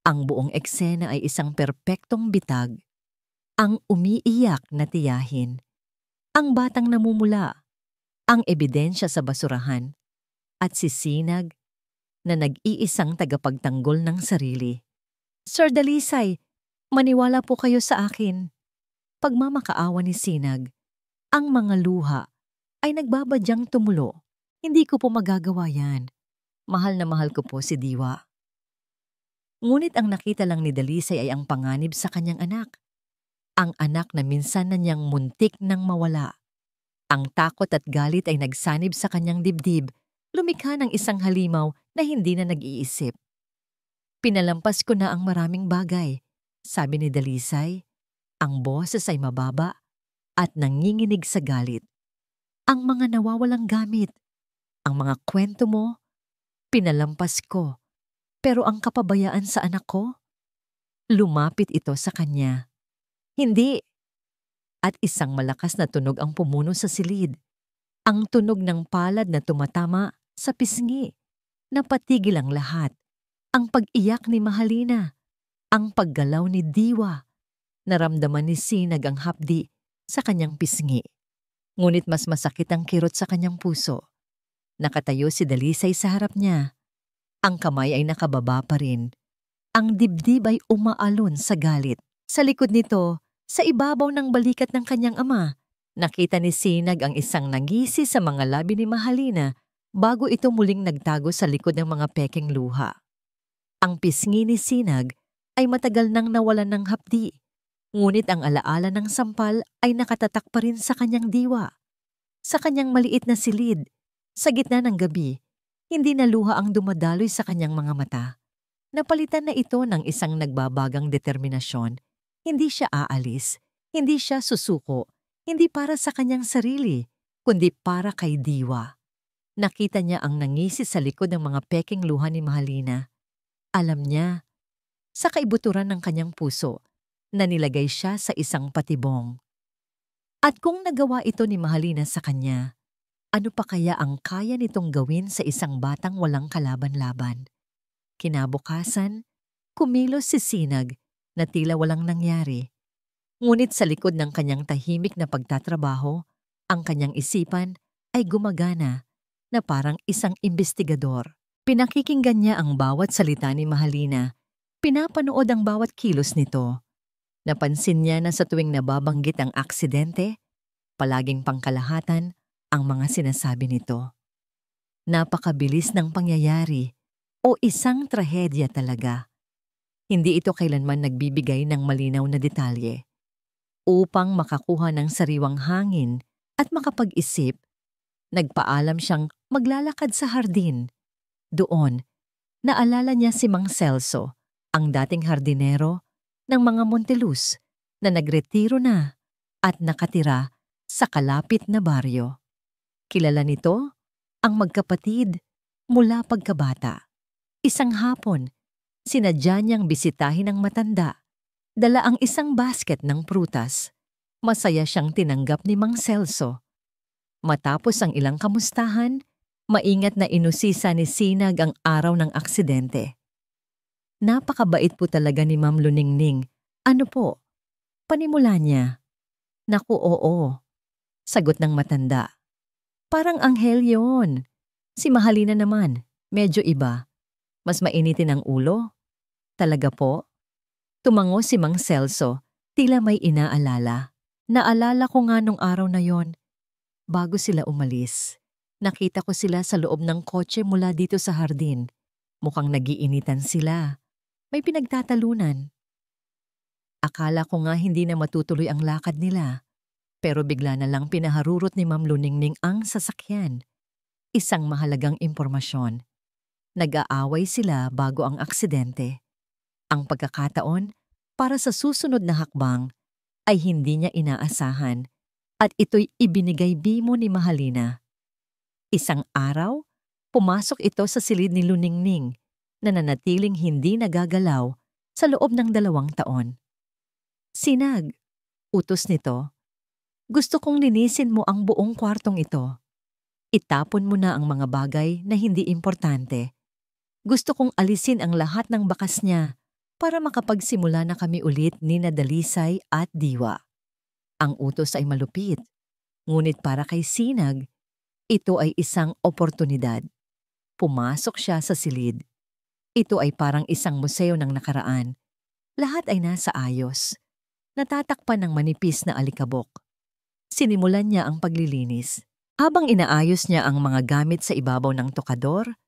Ang buong eksena ay isang perpektong bitag. Ang umiiyak na tiyahin. Ang batang namumula. Ang ebidensya sa basurahan. At si Sinag na nag-iisang tagapagtanggol ng sarili. Sir Dalisay, maniwala po kayo sa akin. Pagmamakaawa ni Sinag, ang mga luha ay nagbabadyang tumulo. Hindi ko po magagawa yan. Mahal na mahal ko po si Diwa. Ngunit ang nakita lang ni Dalisay ay ang panganib sa kanyang anak. Ang anak na minsan na niyang muntik nang mawala. Ang takot at galit ay nagsanib sa kanyang dibdib, lumikha ng isang halimaw na hindi na nag-iisip. Pinalampas ko na ang maraming bagay, sabi ni Dalisay. Ang boses ay mababa at nanginginig sa galit. Ang mga nawawalang gamit, ang mga kwento mo, pinalampas ko. Pero ang kapabayaan sa anak ko? Lumapit ito sa kanya. Hindi! At isang malakas na tunog ang pumuno sa silid. Ang tunog ng palad na tumatama sa pisngi. Napatigil ang lahat. Ang pag-iyak ni Mahalina. Ang paggalaw ni Diwa. Naramdaman ni Sinag ang hapdi sa kanyang pisngi. Ngunit mas masakit ang kirot sa kanyang puso. Nakatayo si Dalisay sa harap niya. Ang kamay ay nakababa pa rin. Ang dibdib ay umaalon sa galit. Sa likod nito, sa ibabaw ng balikat ng kanyang ama, nakita ni Sinag ang isang nangisi sa mga labi ni Mahalina bago ito muling nagtago sa likod ng mga pekeng luha. Ang pisngi ni Sinag ay matagal nang nawalan ng hapdi, ngunit ang alaala ng sampal ay nakatatak pa rin sa kanyang diwa. Sa kanyang maliit na silid, sa gitna ng gabi, hindi na luha ang dumadaloy sa kanyang mga mata. Napalitan na ito ng isang nagbabagang determinasyon. Hindi siya aalis, hindi siya susuko, hindi para sa kanyang sarili, kundi para kay Diwa. Nakita niya ang nangisi sa likod ng mga peking luha ni Mahalina. Alam niya, sa kaibuturan ng kanyang puso, na nilagay siya sa isang patibong. At kung nagawa ito ni Mahalina sa kanya, ano pa kaya ang kaya nitong gawin sa isang batang walang kalaban-laban? Kinabukasan, kumilos si Sinag na tila walang nangyari. Ngunit sa likod ng kanyang tahimik na pagtatrabaho, ang kanyang isipan ay gumagana na parang isang imbestigador. Pinakikinggan niya ang bawat salita ni Mahalina. Pinapanood ang bawat kilos nito. Napansin niya na sa tuwing nababanggit ang aksidente, palaging pangkalahatan ang mga sinasabi nito. Napakabilis ng pangyayari o isang trahedya talaga. Hindi ito kailanman nagbibigay ng malinaw na detalye. Upang makakuha ng sariwang hangin at makapag-isip, nagpaalam siyang maglalakad sa hardin. Doon, naalala niya si Mang Celso, ang dating hardinero ng mga Montelus na nagretiro na at nakatira sa kalapit na baryo. Kilala nito ang magkapatid mula pagkabata. Isang hapon, sinadya niyang bisitahin ang matanda. Dala ang isang basket ng prutas. Masaya siyang tinanggap ni Mang Celso. Matapos ang ilang kamustahan, maingat na inusisa ni Sinag ang araw ng aksidente. Napakabait po talaga ni Ma'am Luningning. Ano po? Panimula niya. Naku, oo. Sagot ng matanda. Parang anghel yon. Si Mahalina naman, medyo iba. Mas mainitin ang ulo? Talaga po? Tumango si Mang Celso, tila may inaalala. Naalala ko nga nung araw na yon. Bago sila umalis, nakita ko sila sa loob ng kotse mula dito sa hardin. Mukhang nagiinitan sila. May pinagtatalunan. Akala ko nga hindi na matutuloy ang lakad nila. Pero bigla na lang pinaharurot ni Ma'am Luningning ang sasakyan. Isang mahalagang impormasyon. Nag-aaway sila bago ang aksidente. Ang pagkakataon para sa susunod na hakbang ay hindi niya inaasahan at ito'y ibinigay bimo ni Mahalina. Isang araw, pumasok ito sa silid ni Luningning na nanatiling hindi nagagalaw sa loob ng 2 taon. Sinag, utos nito, gusto kong linisin mo ang buong kwartong ito. Itapon mo na ang mga bagay na hindi importante. Gusto kong alisin ang lahat ng bakas niya para makapagsimula na kami ulit ni Dalisay at Diwa. Ang utos ay malupit, ngunit para kay Sinag, ito ay isang oportunidad. Pumasok siya sa silid. Ito ay parang isang museo ng nakaraan. Lahat ay nasa ayos. Natatakpan ng manipis na alikabok. Sinimulan niya ang paglilinis. Habang inaayos niya ang mga gamit sa ibabaw ng tokador,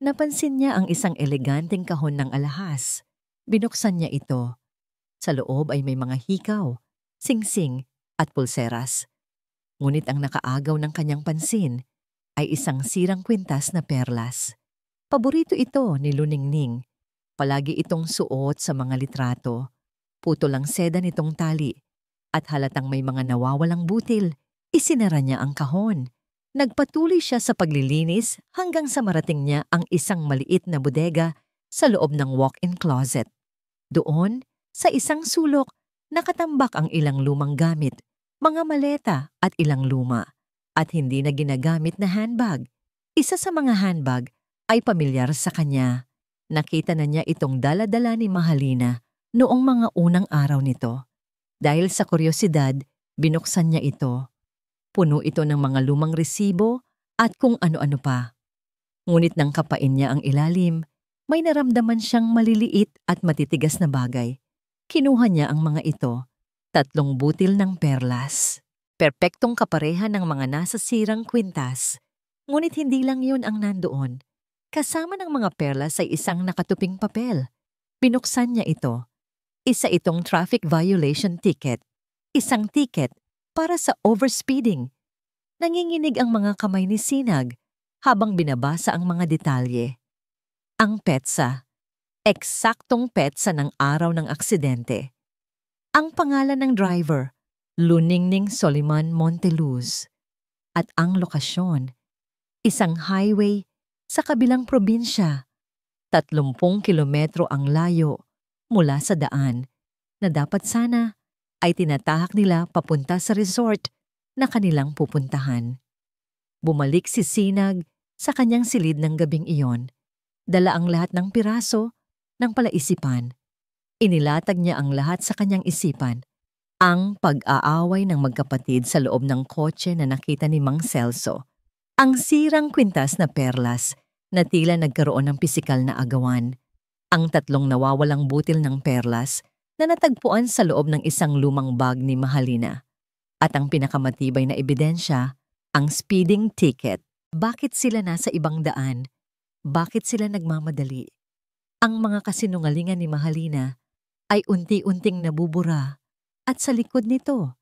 napansin niya ang isang eleganteng kahon ng alahas. Binuksan niya ito. Sa loob ay may mga hikaw, singsing at pulseras. Ngunit ang nakaagaw ng kanyang pansin ay isang sirang kwintas na perlas. Paborito ito ni Luningning. Palagi itong suot sa mga litrato. Putol ang seda nitong tali at halatang may mga nawawalang butil. Isinara niya ang kahon. Nagpatuloy siya sa paglilinis hanggang sa marating niya ang isang maliit na bodega sa loob ng walk-in closet. Doon, sa isang sulok, nakatambak ang ilang lumang gamit, mga maleta at ilang luma, at hindi na ginagamit na handbag. Isa sa mga handbag ay pamilyar sa kanya. Nakita na niya itong dala-dala ni Mahalina noong mga unang araw nito. Dahil sa kuryosidad, binuksan niya ito. Puno ito ng mga lumang resibo at kung ano-ano pa. Ngunit nang kapain niya ang ilalim, may naramdaman siyang maliliit at matitigas na bagay. Kinuha niya ang mga ito, 3 butil ng perlas. Perpektong kapareha ng mga nasa sirang kwintas. Ngunit hindi lang yun ang nandoon. Kasama ng mga perlas ay isang nakatuping papel. Binuksan niya ito. Isa itong traffic violation ticket. Isang ticket para sa overspeeding. Nanginginig ang mga kamay ni Sinag habang binabasa ang mga detalye. Ang petsa. Eksaktong petsa ng araw ng aksidente. Ang pangalan ng driver, Luningning Soliman Monteluz. At ang lokasyon, isang highway sa kabilang probinsya. 30 kilometro ang layo mula sa daan na dapat sana ay tinatahak nila papunta sa resort na kanilang pupuntahan. Bumalik si Sinag sa kanyang silid ng gabing iyon. Dala ang lahat ng piraso ng palaisipan. Inilatag niya ang lahat sa kanyang isipan. Ang pag-aaway ng magkapatid sa loob ng kotse na nakita ni Mang Celso. Ang sirang kwintas na perlas na tila nagkaroon ng pisikal na agawan. Ang 3 nawawalang butil ng perlas na natagpuan sa loob ng isang lumang bag ni Mahalina. At ang pinakamatibay na ebidensya, ang speeding ticket. Bakit sila nasa ibang daan? Bakit sila nagmamadali? Ang mga kasinungalingan ni Mahalina ay unti-unting nabubura at sa likod nito,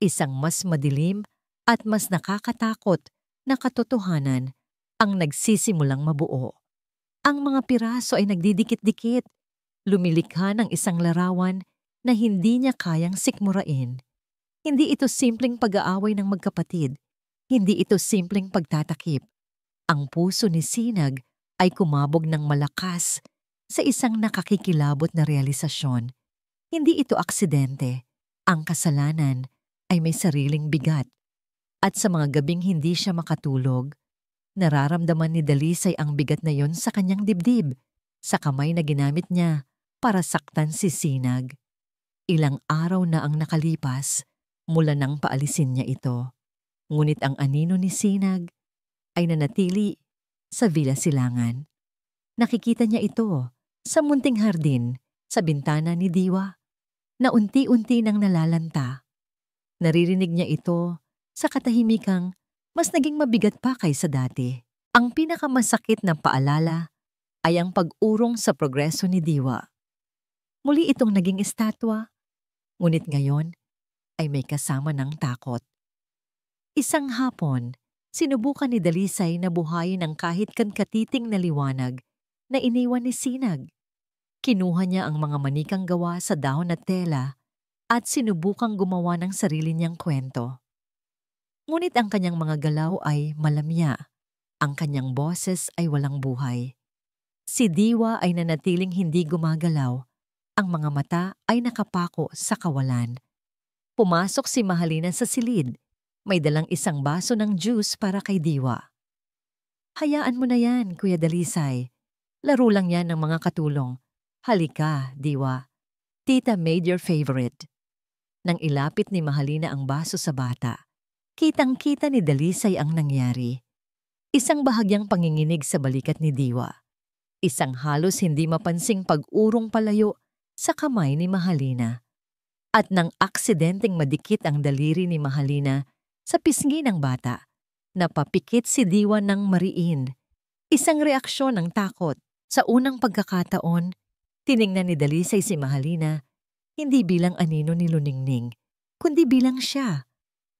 isang mas madilim at mas nakakatakot na katotohanan ang nagsisimulang mabuo. Ang mga piraso ay nagdidikit-dikit, lumilikha ng isang larawan na hindi niya kayang sikmurain. Hindi ito simpleng pag-aaway ng magkapatid. Hindi ito simpleng pagtatakip. Ang puso ni Sinag ay kumabog ng malakas sa isang nakakikilabot na realisasyon. Hindi ito aksidente. Ang kasalanan ay may sariling bigat. At sa mga gabing hindi siya makatulog, nararamdaman ni Dalisay ang bigat na yon sa kanyang dibdib, sa kamay na ginamit niya para saktan si Sinag. Ilang araw na ang nakalipas mula nang paalisin niya ito. Ngunit ang anino ni Sinag ay nanatili sa Villa Silangan. Nakikita niya ito sa munting hardin sa bintana ni Diwa na unti-unti nang nalalanta. Naririnig niya ito sa katahimikang mas naging mabigat pa kaysa dati. Ang pinakamasakit na paalala ay ang pag-urong sa progreso ni Diwa. Muli itong naging estatwa, ngunit ngayon ay may kasama ng takot. Isang hapon, sinubukan ni Dalisay na buhayin ang kahit katiting na liwanag na iniwan ni Sinag. Kinuha niya ang mga manikang gawa sa dahon at tela at sinubukang gumawa ng sarili niyang kwento. Ngunit ang kanyang mga galaw ay malamya. Ang kanyang boses ay walang buhay. Si Diwa ay nanatiling hindi gumagalaw. Ang mga mata ay nakapako sa kawalan. Pumasok si Mahalina sa silid. May dalang isang baso ng juice para kay Diwa. Hayaan mo na yan, Kuya Dalisay. Laro lang yan ng mga katulong. Halika, Diwa. Tita made your favorite. Nang ilapit ni Mahalina ang baso sa bata, kitang-kita ni Dalisay ang nangyari. Isang bahagyang panginginig sa balikat ni Diwa. Isang halos hindi mapansing pag-urong palayo sa kamay ni Mahalina. At nang aksidenteng madikit ang daliri ni Mahalina sa pisngi ng bata, napapikit si Diwa ng mariin. Isang reaksyon ng takot. Sa unang pagkakataon, tiningnan ni Dalisay si Mahalina hindi bilang anino ni Luningning, kundi bilang siya.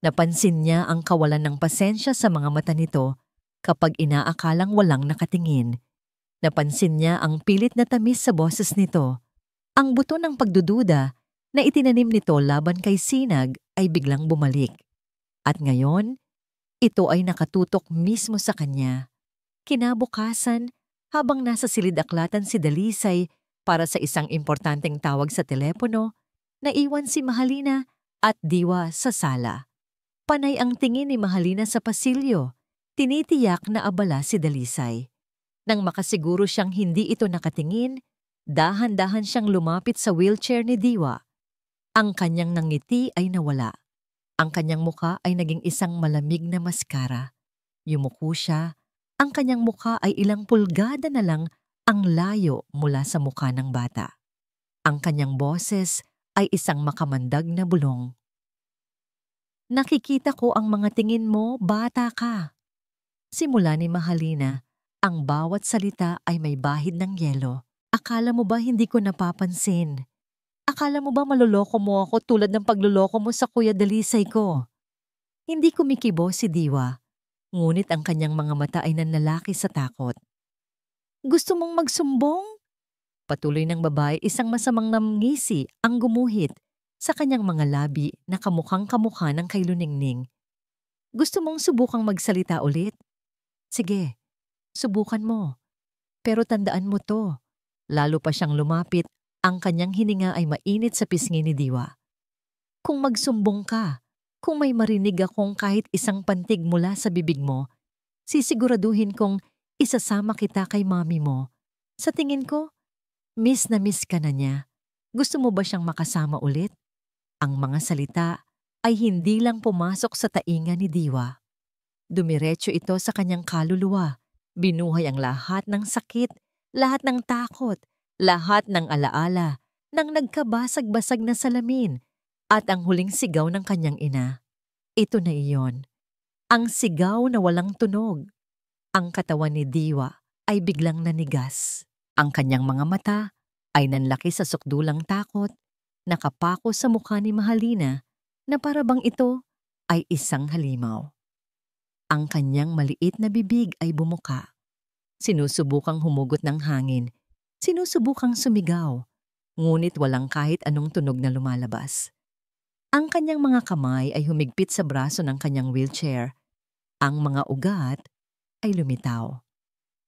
Napansin niya ang kawalan ng pasensya sa mga mata nito kapag inaakalang walang nakatingin. Napansin niya ang pilit na tamis sa boses nito. Ang buto ng pagdududa na itinanim nito laban kay Sinag ay biglang bumalik. At ngayon, ito ay nakatutok mismo sa kanya. Kinabukasan, habang nasa silid-aklatan si Dalisay para sa isang importanteng tawag sa telepono, naiwan si Mahalina at Diwa sa sala. Panay ang tingin ni Mahalina sa pasilyo. Tinitiyak na abala si Dalisay. Nang makasiguro siyang hindi ito nakatingin, dahan-dahan siyang lumapit sa wheelchair ni Diwa. Ang kanyang nangiti ay nawala. Ang kanyang muka ay naging isang malamig na maskara. Yumuko siya. Ang kanyang muka ay ilang pulgada na lang ang layo mula sa muka ng bata. Ang kanyang boses ay isang makamandag na bulong. Nakikita ko ang mga tingin mo, bata ka. Simula ni Mahalina, ang bawat salita ay may bahid ng yelo. Akala mo ba hindi ko napapansin? Akala mo ba maloloko mo ako tulad ng pagloloko mo sa Kuya Dalisay ko? Hindi kumikibo si Diwa, ngunit ang kanyang mga mata ay nanlalaki sa takot. Gusto mong magsumbong? Patuloy ng babae, isang masamang namngisi ang gumuhit sa kanyang mga labi na kamukhang-kamukha ng kay Luningning. Gusto mong subukang magsalita ulit? Sige, subukan mo. Pero tandaan mo to, lalo pa siyang lumapit, ang kanyang hininga ay mainit sa pisngi ni Diwa. Kung magsumbong ka, kung may marinig akong kahit isang pantig mula sa bibig mo, sisiguraduhin kong isasama kita kay mami mo. Sa tingin ko, miss na miss ka na niya. Gusto mo ba siyang makasama ulit? Ang mga salita ay hindi lang pumasok sa tainga ni Diwa. Dumiretso ito sa kanyang kaluluwa. Binuhay ang lahat ng sakit, lahat ng takot, lahat ng alaala, ng nagkabasag-basag na salamin, at ang huling sigaw ng kanyang ina. Ito na iyon. Ang sigaw na walang tunog. Ang katawan ni Diwa ay biglang nanigas. Ang kanyang mga mata ay nanlaki sa sukdulang takot, nakapako sa mukha ni Mahalina na parabang ito ay isang halimaw. Ang kanyang maliit na bibig ay bumuka. Sinusubukang humugot ng hangin, sinusubukang sumigaw, ngunit walang kahit anong tunog na lumalabas. Ang kanyang mga kamay ay humigpit sa braso ng kanyang wheelchair. Ang mga ugat ay lumitaw.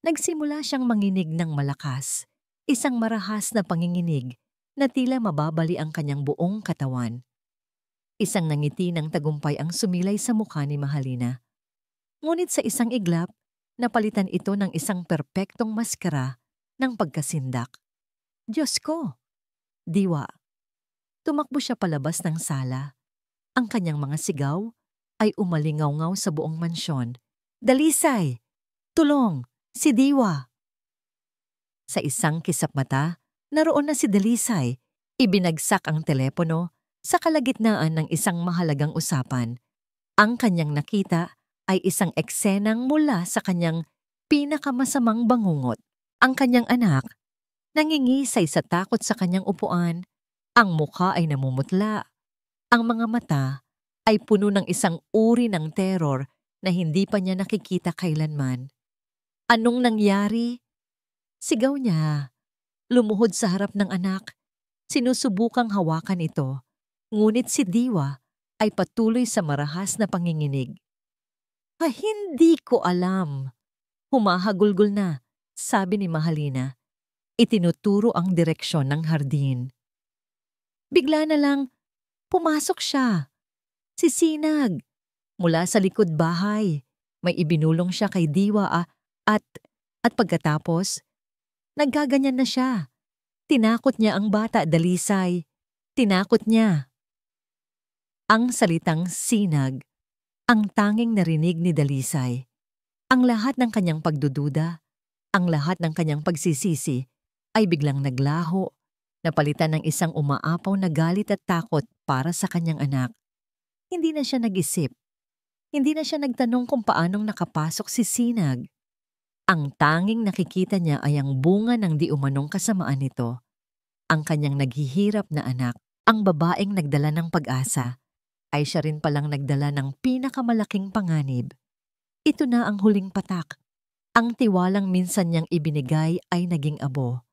Nagsimula siyang manginig ng malakas, isang marahas na panginginig na tila mababali ang kanyang buong katawan. Isang nangiti ng tagumpay ang sumilay sa mukha ni Mahalina. Ngunit sa isang iglap, napalitan ito ng isang perpektong maskara ng pagkasindak. Diyos ko! Diwa! Tumakbo siya palabas ng sala. Ang kanyang mga sigaw ay umalingaw-ngaw sa buong mansyon. Dalisay! Tulong! Si Diwa! Sa isang kisap mata, naroon na si Dalisay. Ibinagsak ang telepono sa kalagitnaan ng isang mahalagang usapan. Ang kanyang nakita ay isang eksenang mula sa kanyang pinakamasamang bangungot. Ang kanyang anak, nangingisay sa takot sa kanyang upuan. Ang mukha ay namumutla. Ang mga mata ay puno ng isang uri ng terror na hindi pa niya nakikita kailanman. Anong nangyari? Sigaw niya. Lumuhod sa harap ng anak. Sinusubukang hawakan ito. Ngunit si Diwa ay patuloy sa marahas na panginginig. Hindi ko alam. Humahagulgol na, sabi ni Mahalina. Itinuturo ang direksyon ng hardin. Bigla na lang, pumasok siya. Si Sinag. Mula sa likod bahay. May ibinulong siya kay Diwa at pagkatapos, nagkaganyan na siya. Tinakot niya ang bata, Dalisay. Tinakot niya. Ang salitang Sinag, ang tanging narinig ni Dalisay. Ang lahat ng kanyang pagdududa, ang lahat ng kanyang pagsisisi ay biglang naglaho, napalitan ng isang umaapaw na galit at takot para sa kanyang anak. Hindi na siya nag-isip. Hindi na siya nagtanong kung paanong nakapasok si Sinag. Ang tanging nakikita niya ay ang bunga ng di umanong kasamaan nito. Ang kanyang naghihirap na anak, ang babaeng nagdala ng pag-asa. ay siya rin palang nagdala ng pinakamalaking panganib. Ito na ang huling patak. Ang tiwalang minsan niyang ibinigay ay naging abo.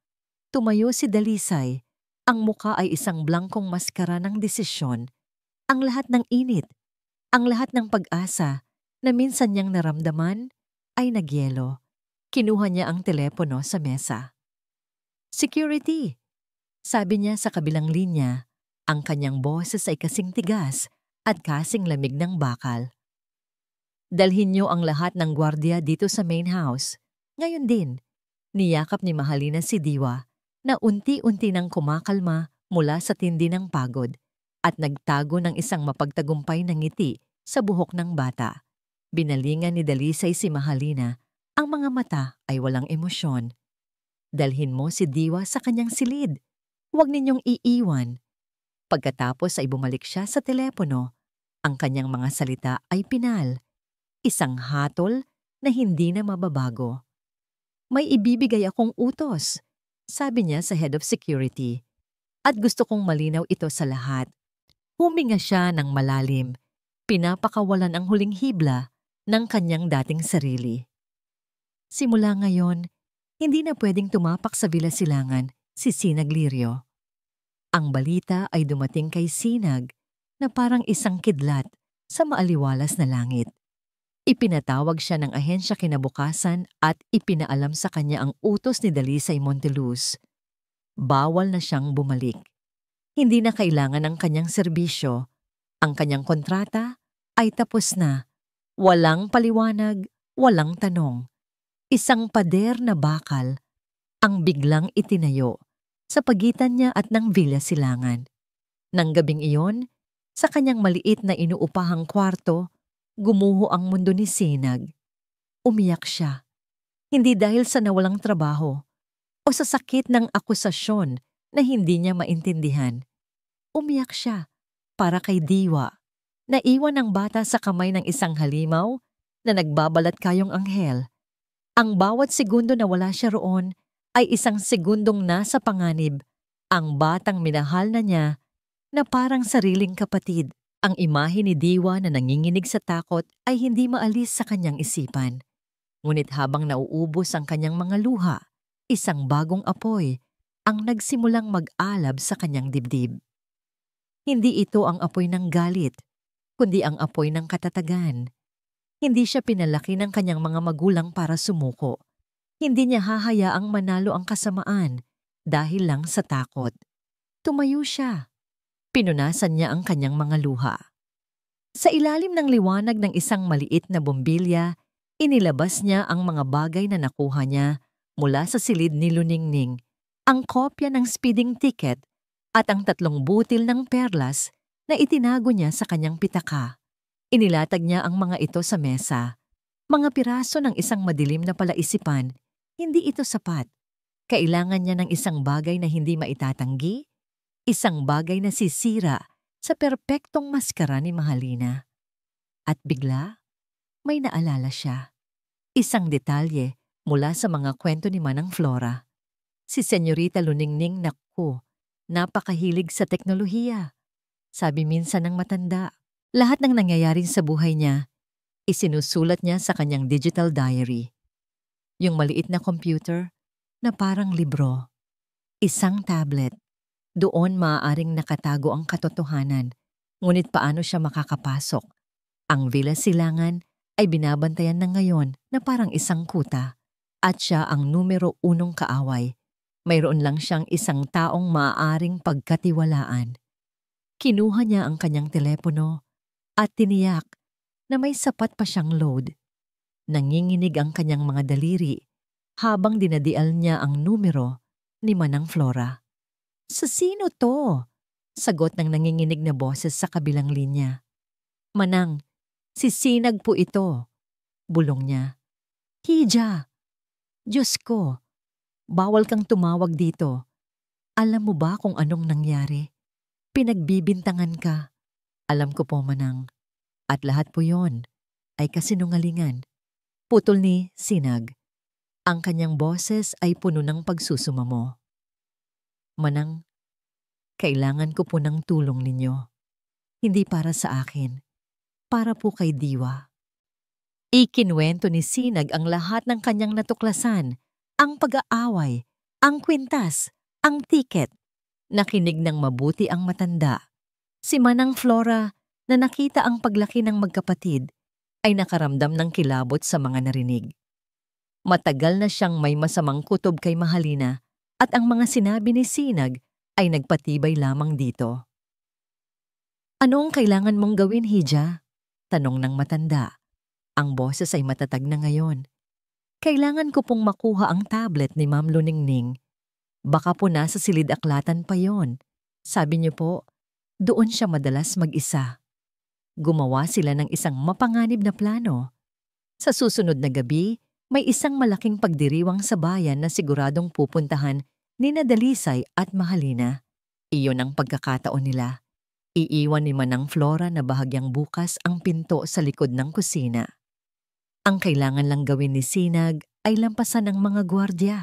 Tumayo si Dalisay. Ang muka ay isang blankong maskara ng desisyon. Ang lahat ng init, ang lahat ng pag-asa na minsan niyang naramdaman ay nagyelo. Kinuha niya ang telepono sa mesa. "Security!" Sabi niya sa kabilang linya. Ang kanyang boses ay kasing tigas at kasing lamig ng bakal. "Dalhin niyo ang lahat ng gwardiya dito sa main house. Ngayon din." Niyakap ni Mahalina si Diwa na unti-unti nang kumakalma mula sa tindi ng pagod at nagtago ng isang mapagtagumpay na ngiti sa buhok ng bata. Binalingan ni Dalisay si Mahalina. Ang mga mata ay walang emosyon. "Dalhin mo si Diwa sa kanyang silid. Huwag ninyong iiwan." Pagkatapos ay bumalik siya sa telepono. Ang kanyang mga salita ay pinal. Isang hatol na hindi na mababago. "May ibibigay akong utos," sabi niya sa head of security. "At gusto kong malinaw ito sa lahat." Huminga siya ng malalim. Pinapakawalan ang huling hibla ng kanyang dating sarili. Simula ngayon, hindi na pwedeng tumapak sa Villa Silangan si Sinag Lirio. Ang balita ay dumating kay Sinag na parang isang kidlat sa maaliwalas na langit. Ipinatawag siya ng ahensya kinabukasan at ipinaalam sa kanya ang utos ni Dalisay Monteluz. Bawal na siyang bumalik. Hindi na kailangan ng kanyang serbisyo. Ang kanyang kontrata ay tapos na. Walang paliwanag, walang tanong. Isang pader na bakal ang biglang itinayo sa pagitan niya at ng Villa Silangan. Nang gabing iyon, sa kanyang maliit na inuupahang kwarto, gumuho ang mundo ni Sinag. Umiyak siya. Hindi dahil sa nawalang trabaho o sa sakit ng akusasyon na hindi niya maintindihan. Umiyak siya para kay Diwa. Naiwan ang bata sa kamay ng isang halimaw na nagbabalat kayong anghel. Ang bawat segundo na wala siya roon ay isang segundong nasa panganib. Ang batang minahal na niya na parang sariling kapatid. Ang imahe ni Diwa na nanginginig sa takot ay hindi maalis sa kanyang isipan. Ngunit habang nauubos ang kanyang mga luha, isang bagong apoy ang nagsimulang mag-alab sa kanyang dibdib. Hindi ito ang apoy ng galit, kundi ang apoy ng katatagan. Hindi siya pinalaki ng kanyang mga magulang para sumuko. Hindi niya hahayaang manalo ang kasamaan dahil lang sa takot. Tumayo siya. Pinunasan niya ang kanyang mga luha. Sa ilalim ng liwanag ng isang maliit na bombilya, inilabas niya ang mga bagay na nakuha niya mula sa silid ni Luningning, ang kopya ng speeding ticket at ang 3 butil ng perlas na itinago niya sa kanyang pitaka. Inilatag niya ang mga ito sa mesa. Mga piraso ng isang madilim na palaisipan, hindi ito sapat. Kailangan niya ng isang bagay na hindi maitatanggi, isang bagay na sisira sa perpektong maskara ni Mahalina. At bigla, may naalala siya. Isang detalye mula sa mga kwento ni Manang Flora. Si Senyorita Luningning, naku, napakahilig sa teknolohiya. Sabi minsan ng matanda. Lahat ng nangyayari sa buhay niya, isinusulat niya sa kanyang digital diary. Yung maliit na computer na parang libro. Isang tablet. Doon maaaring nakatago ang katotohanan. Ngunit paano siya makakapasok? Ang Villa Silangan ay binabantayan na ngayon na parang isang kuta. At siya ang numero 1 kaaway. Mayroon lang siyang isang taong maaaring pagkatiwalaan. Kinuha niya ang kanyang telepono at tiniyak na may sapat pa siyang load. Nanginginig ang kanyang mga daliri habang dinadial niya ang numero ni Manang Flora. "Sa sino to?" Sagot ng nanginginig na boses sa kabilang linya. "Manang, si Sinag po ito," bulong niya. "Hija! Diyos ko, bawal kang tumawag dito. Alam mo ba kung anong nangyari? Pinagbibintangan ka." "Alam ko po, Manang. At lahat po yon ay kasinungalingan." Putol ni Sinag. Ang kanyang boses ay puno ng pagsusumamo. "Manang, kailangan ko po ng tulong ninyo." Hindi para sa akin, para po kay Diwa. Ikinuwento ni Sinag ang lahat ng kanyang natuklasan, ang pag-aaway, ang kwintas, ang tiket. Nakinig ng mabuti ang matanda. Si Manang Flora, na nakita ang paglaki ng magkapatid, ay nakaramdam ng kilabot sa mga narinig. Matagal na siyang may masamang kutob kay Mahalina at ang mga sinabi ni Sinag ay nagpatibay lamang dito. "Ano ang kailangan mong gawin, Hija?" tanong ng matanda. Ang boses ay matatag na ngayon. "Kailangan ko pong makuha ang tablet ni Ma'am Luningning. Baka po nasa silid-aklatan pa yon. Sabi niyo po, doon siya madalas mag-isa." Gumawa sila ng isang mapanganib na plano. Sa susunod na gabi, may isang malaking pagdiriwang sa bayan na siguradong pupuntahan ni Dalisay at Mahalina. Iyon ang pagkakataon nila. Iiwan ni Manang Flora na bahagyang bukas ang pinto sa likod ng kusina. Ang kailangan lang gawin ni Sinag ay lampasan ng mga gwardya.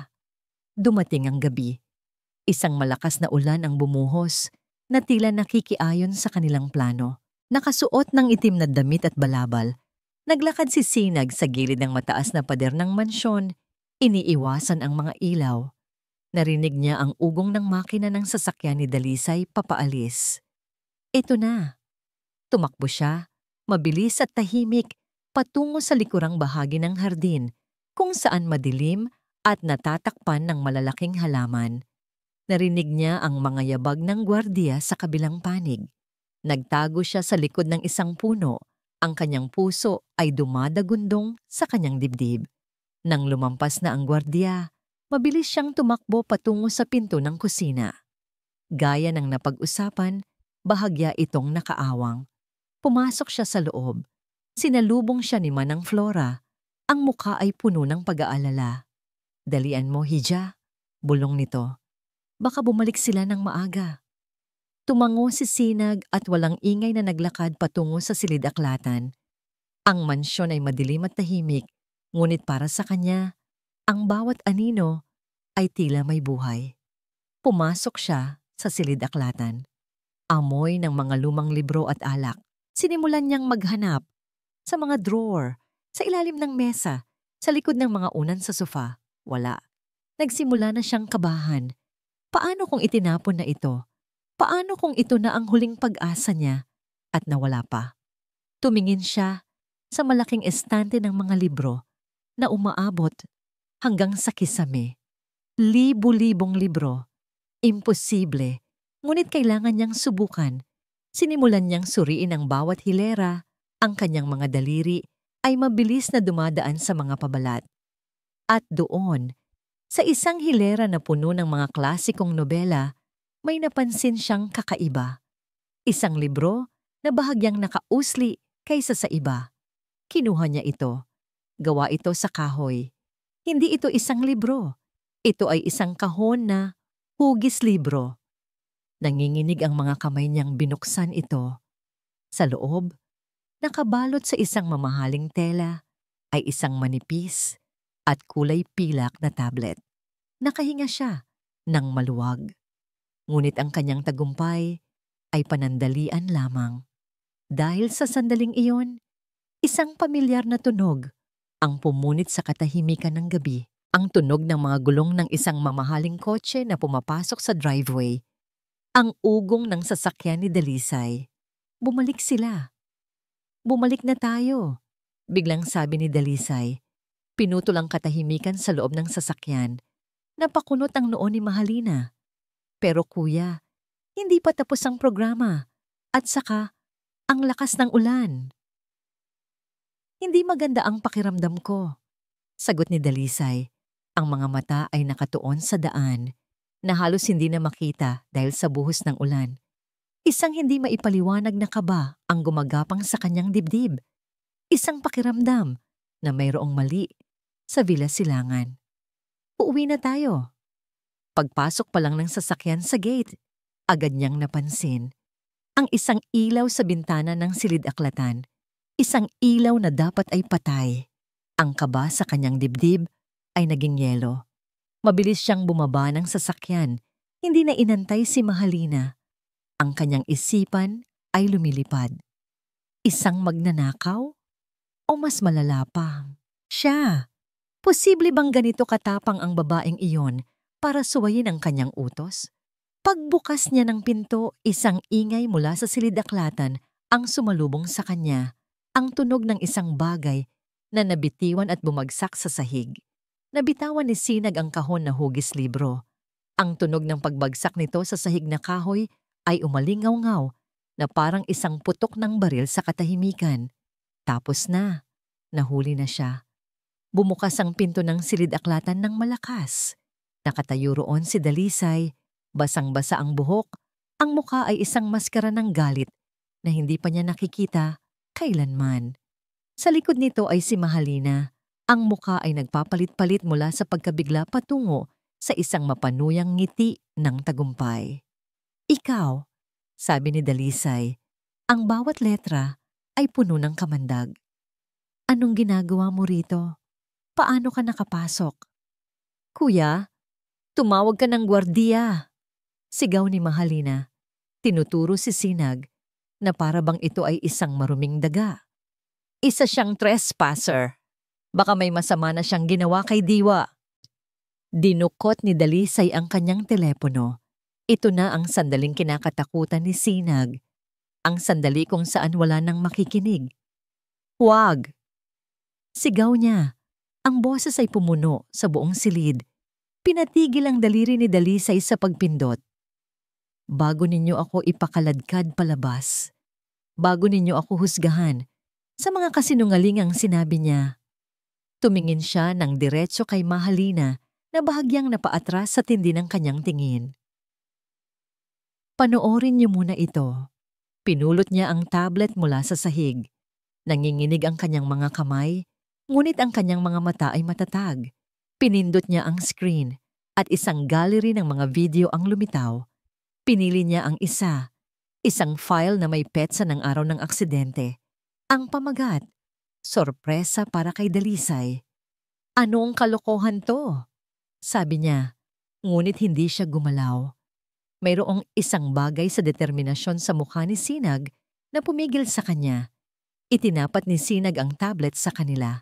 Dumating ang gabi. Isang malakas na ulan ang bumuhos na tila nakikiayon sa kanilang plano. Nakasuot ng itim na damit at balabal, naglakad si Sinag sa gilid ng mataas na pader ng mansyon, iniiwasan ang mga ilaw. Narinig niya ang ugong ng makina ng sasakyan ni Dalisay papaalis. Ito na. Tumakbo siya, mabilis at tahimik, patungo sa likurang bahagi ng hardin, kung saan madilim at natatakpan ng malalaking halaman. Narinig niya ang mga yabag ng gwardiya sa kabilang panig. Nagtago siya sa likod ng isang puno. Ang kanyang puso ay dumadagundong sa kanyang dibdib. Nang lumampas na ang gwardiya, mabilis siyang tumakbo patungo sa pinto ng kusina. Gaya ng napag-usapan, bahagya itong nakaawang. Pumasok siya sa loob. Sinalubong siya ni Manang Flora. Ang mukha ay puno ng pag-aalala. "Dalian mo, Hija," bulong nito. "Baka bumalik sila ng maaga." Tumango si Sinag at walang ingay na naglakad patungo sa silid-aklatan. Ang mansyon ay madilim at tahimik, ngunit para sa kanya, ang bawat anino ay tila may buhay. Pumasok siya sa silid-aklatan. Amoy ng mga lumang libro at alak. Sinimulan niyang maghanap sa mga drawer, sa ilalim ng mesa, sa likod ng mga unan sa sofa. Wala. Nagsimula na siyang kabahan. Paano kung itinapon na ito? Paano kung ito na ang huling pag-asa niya at nawala pa? Tumingin siya sa malaking estante ng mga libro na umaabot hanggang sa kisame. Libu-libong libro. Imposible, ngunit kailangan niyang subukan. Sinimulan niyang suriin ang bawat hilera. Ang kanyang mga daliri ay mabilis na dumadaan sa mga pabalat. At doon, sa isang hilera na puno ng mga klasikong nobela, may napansin siyang kakaiba. Isang libro na bahagyang nakausli kaysa sa iba. Kinuha niya ito. Gawa ito sa kahoy. Hindi ito isang libro. Ito ay isang kahon na hugis libro. Nanginginig ang mga kamay niyang binuksan ito. Sa loob, nakabalot sa isang mamahaling tela, ay isang manipis at kulay pilak na tablet. Nakahinga siya ng maluwag. Ngunit ang kanyang tagumpay ay panandalian lamang. Dahil sa sandaling iyon, isang pamilyar na tunog ang pumunit sa katahimikan ng gabi. Ang tunog ng mga gulong ng isang mamahaling kotse na pumapasok sa driveway. Ang ugong ng sasakyan ni Dalisay. Bumalik sila. "Bumalik na tayo," biglang sabi ni Dalisay. Pinutol ang katahimikan sa loob ng sasakyan. Napakunot ang noo ni Mahalina. "Pero kuya, hindi pa tapos ang programa. At saka, ang lakas ng ulan." "Hindi maganda ang pakiramdam ko," sagot ni Dalisay. Ang mga mata ay nakatuon sa daan, na halos hindi na makita dahil sa buhos ng ulan. Isang hindi maipaliwanag na kaba ang gumagapang sa kanyang dibdib. Isang pakiramdam na mayroong mali sa Villa Silangan. "Uuwi na tayo." Pagpasok pa lang ng sasakyan sa gate, agad niyang napansin ang isang ilaw sa bintana ng silid-aklatan. Isang ilaw na dapat ay patay. Ang kaba sa kanyang dibdib ay naging yelo. Mabilis siyang bumaba ng sasakyan. Hindi na inantay si Mahalina. Ang kanyang isipan ay lumilipad. Isang magnanakaw? O mas malala pa, siya? Posible bang ganito katapang ang babaeng iyon para suwayin ang kanyang utos? Pagbukas niya ng pinto, isang ingay mula sa silid-aklatan ang sumalubong sa kanya. Ang tunog ng isang bagay na nabitiwan at bumagsak sa sahig. Nabitawan ni Sinag ang kahon na hugis libro. Ang tunog ng pagbagsak nito sa sahig na kahoy ay umalingaw-ngaw na parang isang putok ng baril sa katahimikan. Tapos na, nahuli na siya. Bumukas ang pinto ng silid-aklatan ng malakas. Nakatayo roon si Dalisay, basang-basa ang buhok, ang muka ay isang maskara ng galit na hindi pa niya nakikita kailanman. Sa likod nito ay si Mahalina. Ang muka ay nagpapalit-palit mula sa pagkabigla patungo sa isang mapanuyang ngiti ng tagumpay. Ikaw, sabi ni Dalisay, ang bawat letra ay puno ng kamandag. Anong ginagawa mo rito? Paano ka nakapasok? Kuya, tumawag ka ng gwardiya. Sigaw ni Mahalina. Tinuturo si Sinag na para bang ito ay isang maruming daga. Isa siyang trespasser. Baka may masama na siyang ginawa kay Diwa. Dinukot ni Dalisay ang kanyang telepono. Ito na ang sandaling kinakatakutan ni Sinag. Ang sandali kung saan wala nang makikinig. Huwag! Sigaw niya. Ang boses ay pumuno sa buong silid. Pinatigil ang daliri ni Dalisay sa pagpindot. Bago ninyo ako ipakaladkad palabas. Bago ninyo ako husgahan sa mga kasinungalingang sinabi niya. Tumingin siya ng diretso kay Mahalina na bahagyang napaatras sa tindi ng kanyang tingin. Panoorin niyo muna ito. Pinulot niya ang tablet mula sa sahig. Nanginginig ang kanyang mga kamay, ngunit ang kanyang mga mata ay matatag. Pinindot niya ang screen at isang gallery ng mga video ang lumitaw. Pinili niya ang isa, isang file na may petsa ng araw ng aksidente. Ang pamagat, sorpresa para kay Dalisay. Anong kalokohan to? Sabi niya, ngunit hindi siya gumalaw. Mayroong isang bagay sa determinasyon sa mukha ni Sinag na pumigil sa kanya. Itinapat ni Sinag ang tablet sa kanila.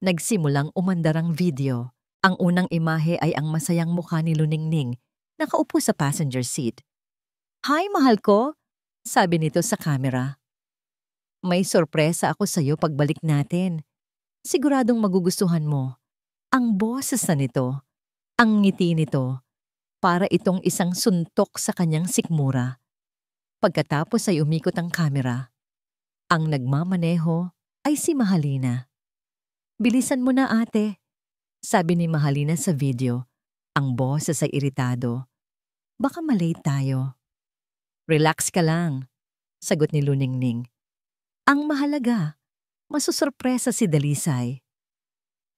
Nagsimulang umandar ang video. Ang unang imahe ay ang masayang mukha ni Luningning, nakaupo sa passenger seat. Hi, mahal ko, sabi nito sa camera. May sorpresa ako sa iyo pagbalik natin. Siguradong magugustuhan mo. Ang boses na nito, ang ngiti nito, para itong isang suntok sa kanyang sikmura. Pagkatapos ay umikot ang kamera. Ang nagmamaneho ay si Mahalina. Bilisan mo na ate, sabi ni Mahalina sa video. Ang boses ay iritado. Baka malate tayo. Relax ka lang, sagot ni Luningning. Ang mahalaga, masusurpresa si Dalisay.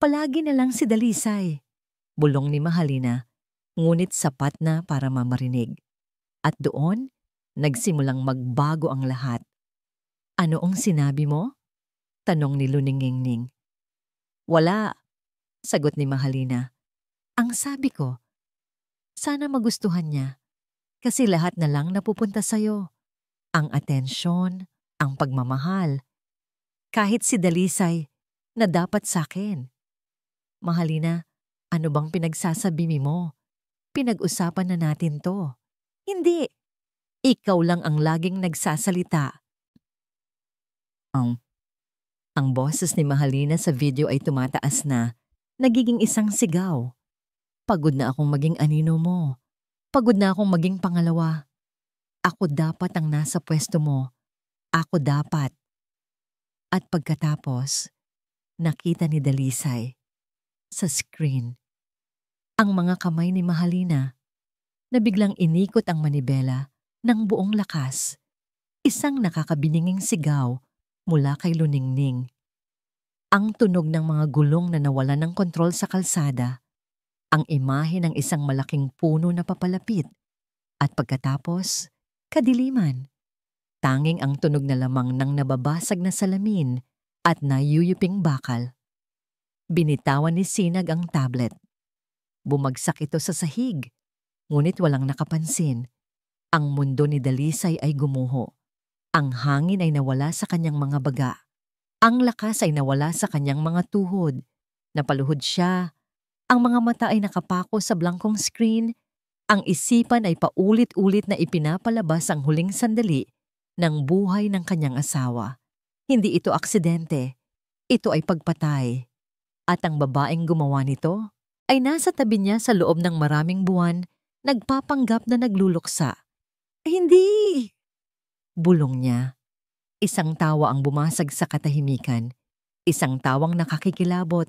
Palagi na lang si Dalisay, bulong ni Mahalina, ngunit sapat na para mamarinig. At doon, nagsimulang magbago ang lahat. Ano ang sinabi mo? Tanong ni Luningning. Wala, sagot ni Mahalina. Ang sabi ko, sana magustuhan niya. Kasi lahat na lang napupunta sa'yo. Ang atensyon, ang pagmamahal. Kahit si Dalisay na dapat sa'kin. Mahalina, ano bang pinagsasabi mo? Pinag-usapan na natin to. Hindi. Ikaw lang ang laging nagsasalita. Ang boses ni Mahalina sa video ay tumataas na, nagiging isang sigaw. Pagod na akong maging anino mo. Pagod na akong maging pangalawa. Ako dapat ang nasa pwesto mo. Ako dapat. At pagkatapos, nakita ni Dalisay sa screen ang mga kamay ni Mahalina na biglang inikot ang manibela ng buong lakas. Isang nakakabininging sigaw mula kay Luningning. Ang tunog ng mga gulong na nawalan ng kontrol sa kalsada. Ang imahe ng isang malaking puno na papalapit. At pagkatapos, kadiliman. Tanging ang tunog na lamang ng nababasag na salamin at nayuyuping bakal. Binitawan ni Sinag ang tablet. Bumagsak ito sa sahig, ngunit walang nakapansin. Ang mundo ni Dalisay ay gumuho. Ang hangin ay nawala sa kanyang mga baga. Ang lakas ay nawala sa kanyang mga tuhod. Napaluhod siya. Ang mga mata ay nakapako sa blankong screen. Ang isipan ay paulit-ulit na ipinapalabas ang huling sandali ng buhay ng kanyang asawa. Hindi ito aksidente. Ito ay pagpatay. At ang babaeng gumawa nito ay nasa tabi niya sa loob ng maraming buwan, nagpapanggap na nagluluksa. Hindi! Bulong niya. Isang tawa ang bumasag sa katahimikan. Isang tawang nakakikilabot,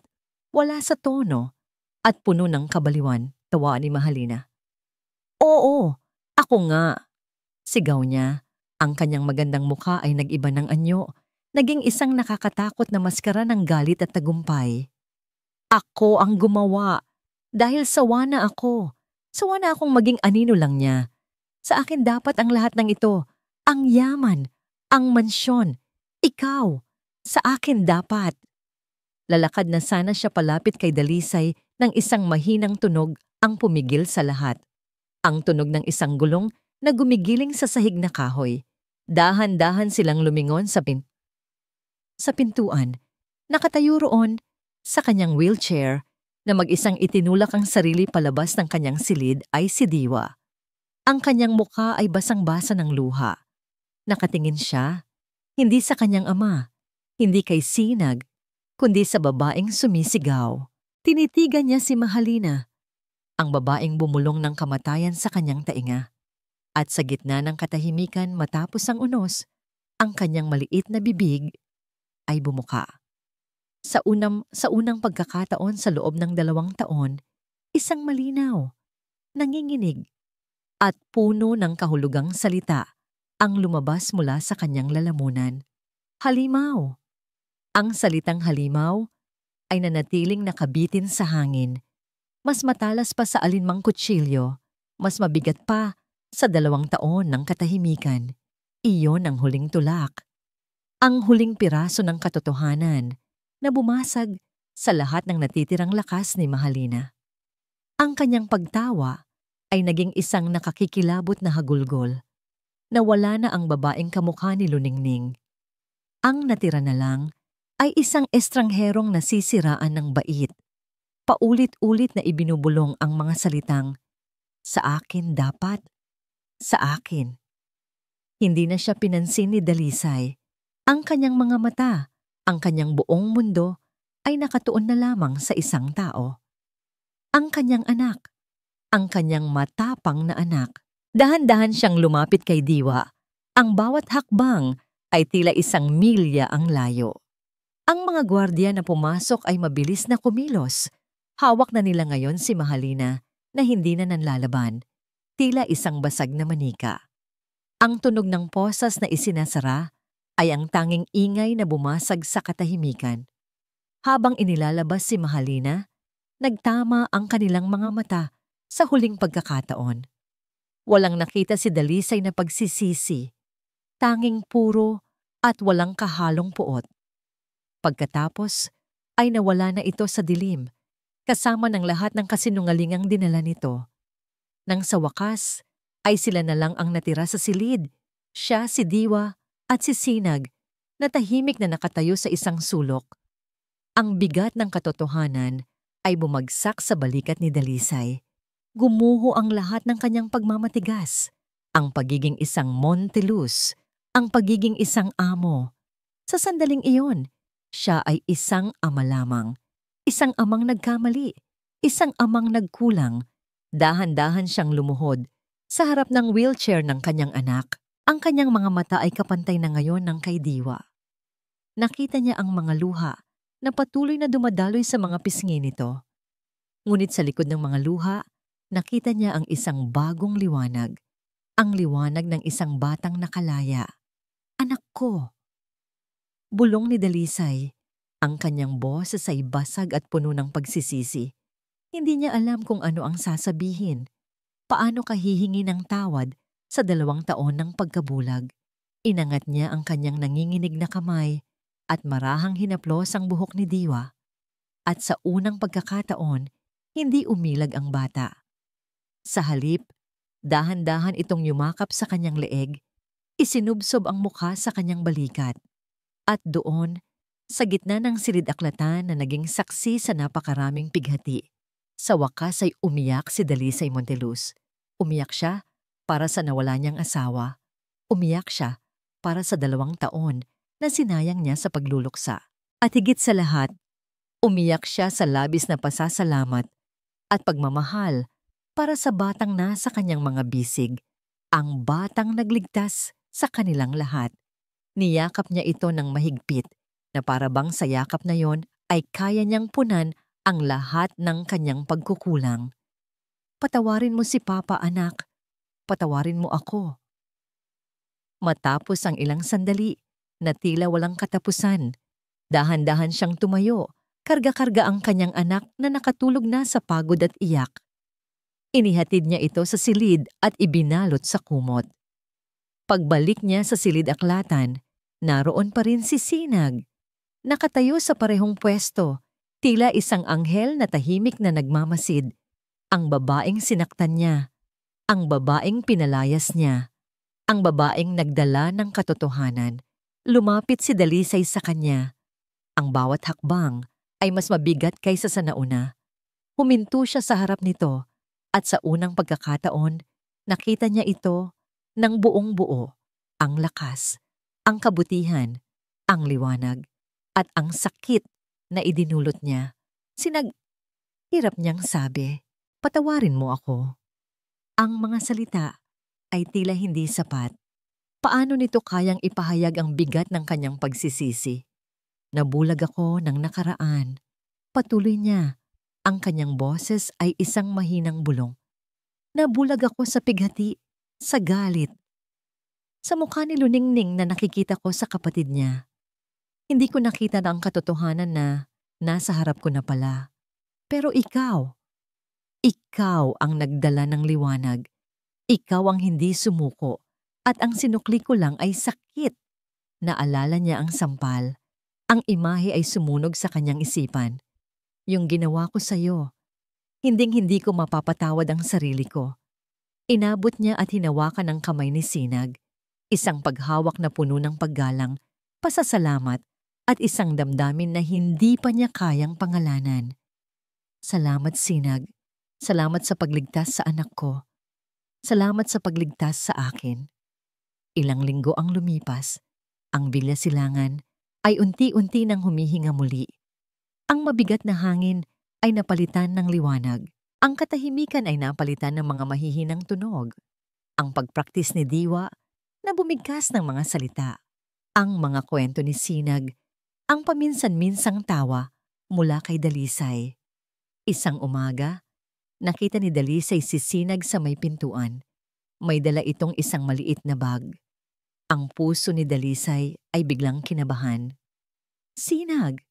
wala sa tono, at puno ng kabaliwan, tawa ni Mahalina. Oo, ako nga. Sigaw niya. Ang kanyang magandang mukha ay nag-iba ng anyo. Naging isang nakakatakot na maskara ng galit at tagumpay. Ako ang gumawa. Dahil sawa na ako. Sawa na akong maging anino lang niya. Sa akin dapat ang lahat ng ito. Ang yaman, ang mansyon, ikaw. Sa akin dapat. Lalakad na sana siya palapit kay Dalisay nang isang mahinang tunog ang pumigil sa lahat. Ang tunog ng isang gulong na gumigiling sa sahig na kahoy. Dahan-dahan silang lumingon sa pintuan. Nakatayo roon sa kanyang wheelchair na mag-isang itinulak ang sarili palabas ng kanyang silid ay si Diwa. Ang kanyang mukha ay basang-basa ng luha. Nakatingin siya, hindi sa kanyang ama, hindi kay Sinag, kundi sa babaeng sumisigaw. Tinitigan niya si Mahalina, ang babaeng bumulong ng kamatayan sa kanyang tainga. At sa gitna ng katahimikan matapos ang unos, ang kanyang maliit na bibig ay bumuka. Sa unang pagkakataon sa loob ng 2 taon, isang malinaw, nanginginig, at puno ng kahulugang salita ang lumabas mula sa kanyang lalamunan. Halimaw. Ang salitang halimaw ay nanatiling nakabitin sa hangin. Mas matalas pa sa alinmang kutsilyo, mas mabigat pa sa 2 taon ng katahimikan. Iyon ang huling tulak. Ang huling piraso ng katotohanan na bumasag sa lahat ng natitirang lakas ni Mahalina. Ang kanyang pagtawa ay naging isang nakakikilabot na hagulgol. Nawala na ang babaeng kamukha ni Luningning. Ang natira na lang ay isang estrangherong nasisiraan ng bait. Paulit-ulit na ibinubulong ang mga salitang, "Sa akin dapat, sa akin." Hindi na siya pinansin ni Dalisay. Ang kanyang mga mata, ang kanyang buong mundo ay nakatuon na lamang sa isang tao. Ang kanyang anak, ang kanyang matapang na anak. Dahan-dahan siyang lumapit kay Diwa. Ang bawat hakbang ay tila 1 milya ang layo. Ang mga gwardiya na pumasok ay mabilis na kumilos. Hawak na nila ngayon si Mahalina na hindi na nanlalaban. Tila isang basag na manika. Ang tunog ng posas na isinasara ay ang tanging ingay na bumasag sa katahimikan. Habang inilalabas si Mahalina, nagtama ang kanilang mga mata sa huling pagkakataon. Walang nakita si Dalisay na pagsisisi, tanging puro at walang kahalong puot. Pagkatapos ay nawala na ito sa dilim, kasama ng lahat ng kasinungalingang dinala nito. Nang sa wakas ay sila na lang ang natira sa silid, siya, si Diwa at si Sinag na tahimik na nakatayo sa isang sulok. Ang bigat ng katotohanan ay bumagsak sa balikat ni Dalisay. Gumuho ang lahat ng kanyang pagmamatigas, ang pagiging isang Montelus, ang pagiging isang amo. Sa sandaling iyon, siya ay isang ama lamang, isang amang nagkamali, isang amang nagkulang. Dahan-dahan siyang lumuhod sa harap ng wheelchair ng kanyang anak. Ang kanyang mga mata ay kapantay na ngayon ng kay Diwa. Nakita niya ang mga luha na patuloy na dumadaloy sa mga pisngi nito. Ngunit sa likod ng mga luha, nakita niya ang isang bagong liwanag, ang liwanag ng isang batang nakalaya. Anak ko! Bulong ni Dalisay. Ang kanyang boses ay basag at puno ng pagsisisi. Hindi niya alam kung ano ang sasabihin. Paano kahihingi ng tawad sa 2 taon ng pagkabulag? Inangat niya ang kanyang nanginginig na kamay at marahang hinaplos ang buhok ni Diwa. At sa unang pagkakataon, hindi umilag ang bata. Sa halip, dahan-dahan itong yumakap sa kanyang leeg. Isinubsob ang mukha sa kanyang balikat. At doon, sa gitna ng silid-aklatan na naging saksi sa napakaraming pighati, sa wakas ay umiyak si Dalisay Monteluz. Umiyak siya para sa nawala niyang asawa. Umiyak siya para sa 2 taon na sinayang niya sa pagluluksa. At higit sa lahat, umiyak siya sa labis na pasasalamat at pagmamahal para sa batang nasa kanyang mga bisig, ang batang nagligtas sa kanilang lahat. Niyakap niya ito ng mahigpit na para bang sa yakap na yon ay kaya niyang punan ang lahat ng kanyang pagkukulang. Patawarin mo si Papa, anak. Patawarin mo ako. Matapos ang ilang sandali na tila walang katapusan, dahan-dahan siyang tumayo, karga-karga ang kanyang anak na nakatulog na sa pagod at iyak. Inihatid niya ito sa silid at ibinalot sa kumot. Pagbalik niya sa silid-aklatan, naroon pa rin si Sinag. Nakatayo sa parehong pwesto, tila isang anghel na tahimik na nagmamasid. Ang babaeng sinaktan niya, ang babaeng pinalayas niya, ang babaeng nagdala ng katotohanan. Lumapit si Dalisay sa kanya. Ang bawat hakbang ay mas mabigat kaysa sa nauna. Huminto siya sa harap nito at sa unang pagkakataon, nakita niya ito ng buong buo, ang lakas, ang kabutihan, ang liwanag, at ang sakit na idinulot niya. Hirap niyang sabi, patawarin mo ako. Ang mga salita ay tila hindi sapat. Paano nito kayang ipahayag ang bigat ng kanyang pagsisisi? Nabulag ako ng nakaraan. Patuloy niya. Ang kanyang boses ay isang mahinang bulong. Nabulag ako sa pighati, sa galit. Sa mukha ni Luningning na nakikita ko sa kapatid niya. Hindi ko nakita na ang katotohanan na nasa harap ko na pala. Pero ikaw ang nagdala ng liwanag. Ikaw ang hindi sumuko. At ang sinukli ko lang ay sakit. Naalala niya ang sampal. Ang imahe ay sumunog sa kanyang isipan. Yung ginawa ko sa'yo. Hinding-hindi ko mapapatawad ang sarili ko. Inabot niya at hinawakan ang kamay ni Sinag. Isang paghawak na puno ng paggalang, pasasalamat, at isang damdamin na hindi pa niya kayang pangalanan. Salamat, Sinag. Salamat sa pagligtas sa anak ko. Salamat sa pagligtas sa akin. Ilang linggo ang lumipas. Ang Villasilangan ay unti-unti nang humihinga muli. Ang mabigat na hangin ay napalitan ng liwanag. Ang katahimikan ay napalitan ng mga mahihinang tunog. Ang pagpraktis ni Diwa na bumigkas ng mga salita. Ang mga kwento ni Sinag, ang paminsan-minsang tawa mula kay Dalisay. Isang umaga, nakita ni Dalisay si Sinag sa may pintuan. May dala itong isang maliit na bag. Ang puso ni Dalisay ay biglang kinabahan. Sinag!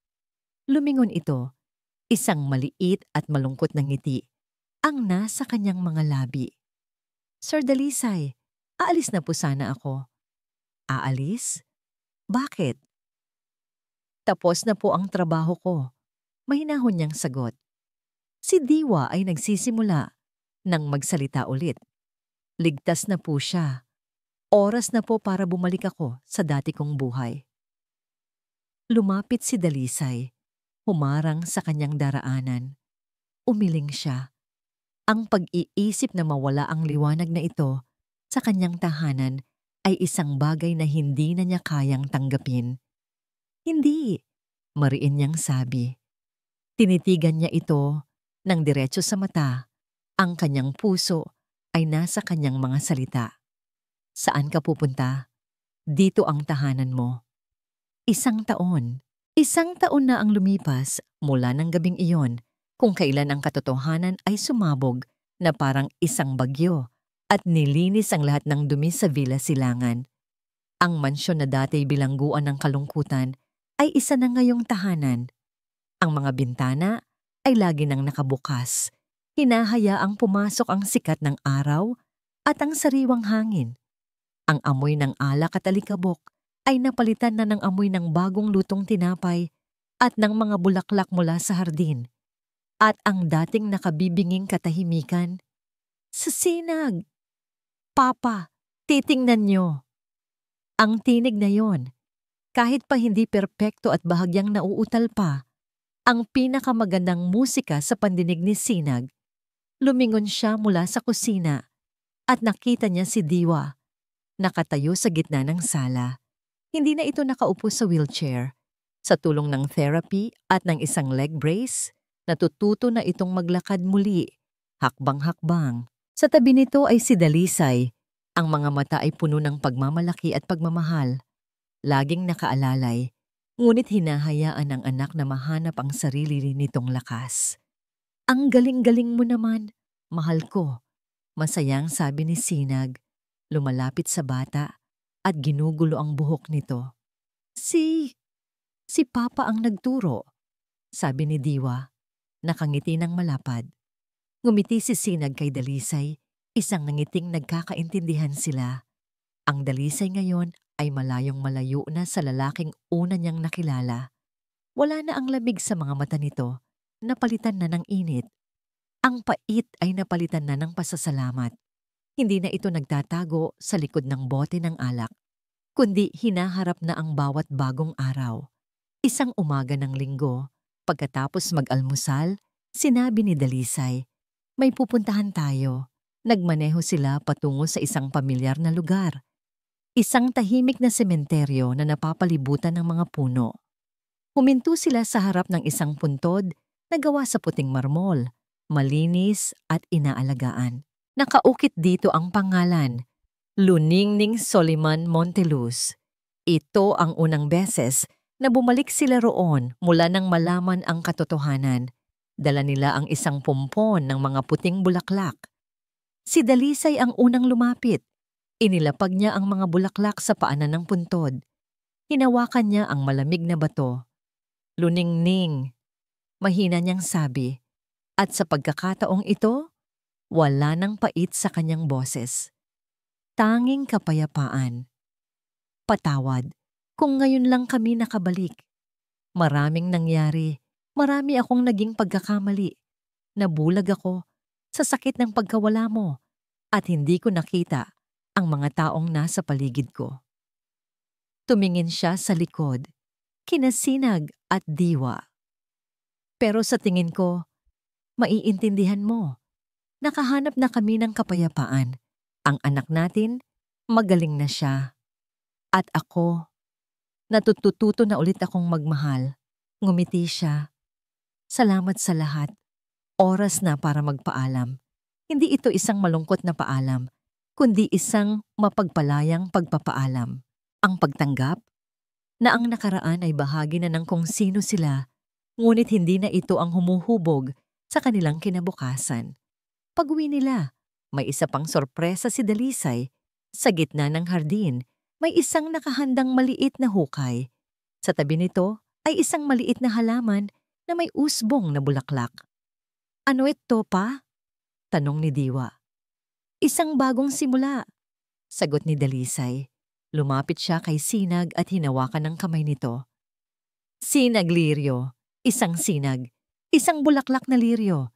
Lumingon ito, isang maliit at malungkot na ngiti, ang nasa kanyang mga labi. Sir Dalisay, aalis na po sana ako. Aalis? Bakit? Tapos na po ang trabaho ko. Mahinahon niyang sagot. Si Diwa ay nagsisimula nang magsalita ulit. Ligtas na po siya. Oras na po para bumalik ako sa dati kong buhay. Lumapit si Dalisay. Humarang sa kanyang daraanan. Umiling siya. Ang pag-iisip na mawala ang liwanag na ito sa kanyang tahanan ay isang bagay na hindi na niya kayang tanggapin. Hindi, mariin niyang sabi. Tinitigan niya ito ng diretso sa mata. Ang kanyang puso ay nasa kanyang mga salita. Saan ka pupunta? Dito ang tahanan mo. 1 taon. 1 taon na ang lumipas mula ng gabing iyon kung kailan ang katotohanan ay sumabog na parang isang bagyo at nilinis ang lahat ng dumi sa Villasilangan. Ang mansyon na dati bilangguan ng kalungkutan ay isa na ngayong tahanan. Ang mga bintana ay lagi nang nakabukas. Hinahayaang pumasok ang sikat ng araw at ang sariwang hangin. Ang amoy ng alak at alikabok ay napalitan na ng amoy ng bagong lutong tinapay at ng mga bulaklak mula sa hardin. At ang dating nakabibinging katahimikan, sa Sinag. Papa, titingnan niyo. Ang tinig na yon, kahit pa hindi perpekto at bahagyang nauutal pa, ang pinakamagandang musika sa pandinig ni Sinag. Lumingon siya mula sa kusina at nakita niya si Diwa, nakatayo sa gitna ng sala. Hindi na ito nakaupo sa wheelchair. Sa tulong ng therapy at ng isang leg brace, natututo na itong maglakad muli, hakbang-hakbang. Sa tabi nito ay si Dalisay. Ang mga mata ay puno ng pagmamalaki at pagmamahal. Laging nakaalalay, ngunit hinahayaan ng anak na mahanap ang sarili nitong lakas. Ang galing-galing mo naman, mahal ko. Masayang sabi ni Sinag, lumalapit sa bata at ginugulo ang buhok nito. Si Papa ang nagturo, sabi ni Diwa, nakangiti ng malapad. Ngumiti si Sinag kay Dalisay, isang nangiting nagkakaintindihan sila. Ang Dalisay ngayon ay malayong malayo na sa lalaking una niyang nakilala. Wala na ang lamig sa mga mata nito, napalitan na ng init. Ang pait ay napalitan na ng pasasalamat. Hindi na ito nagtatago sa likod ng bote ng alak, kundi hinaharap na ang bawat bagong araw. Isang umaga ng linggo, pagkatapos mag-almusal, sinabi ni Dalisay, "May pupuntahan tayo." Nagmaneho sila patungo sa isang pamilyar na lugar. Isang tahimik na sementeryo na napapalibutan ng mga puno. Huminto sila sa harap ng isang puntod na gawa sa puting marmol, malinis at inaalagaan. Nakaukit dito ang pangalan, Luningning Soliman Monteluz. Ito ang unang beses na bumalik sila roon mula nang malaman ang katotohanan. Dala nila ang isang pompon ng mga puting bulaklak. Si Dalisay ang unang lumapit. Inilapag niya ang mga bulaklak sa paanan ng puntod. Hinawakan niya ang malamig na bato. "Luningning," mahina niyang sabi. At sa pagkakataong ito, wala nang pait sa kanyang boses. Tanging kapayapaan. "Patawad, kung ngayon lang kami nakabalik. Maraming nangyari, marami akong naging pagkakamali. Nabulag ako sa sakit ng pagkawala mo at hindi ko nakita ang mga taong nasa paligid ko." Tumingin siya sa likod, kina Sinag at Diwa. "Pero sa tingin ko, maiintindihan mo. Nakahanap na kami ng kapayapaan. Ang anak natin, magaling na siya. At ako, natututo na ulit akong magmahal." Ngumiti siya. "Salamat sa lahat. Oras na para magpaalam. Hindi ito isang malungkot na paalam, kundi isang mapagpalayang pagpapaalam. Ang pagtanggap na ang nakaraan ay bahagi na ng kung sino sila, ngunit hindi na ito ang humuhubog sa kanilang kinabukasan." Pag-uwi nila, may isa pang sorpresa si Dalisay. Sa gitna ng hardin, may isang nakahandang maliit na hukay. Sa tabi nito ay isang maliit na halaman na may usbong na bulaklak. "Ano ito pa?" tanong ni Diwa. "Isang bagong simula," sagot ni Dalisay. Lumapit siya kay Sinag at hinawakan ng kamay nito. "Sinag liryo, isang sinag, isang bulaklak na liryo.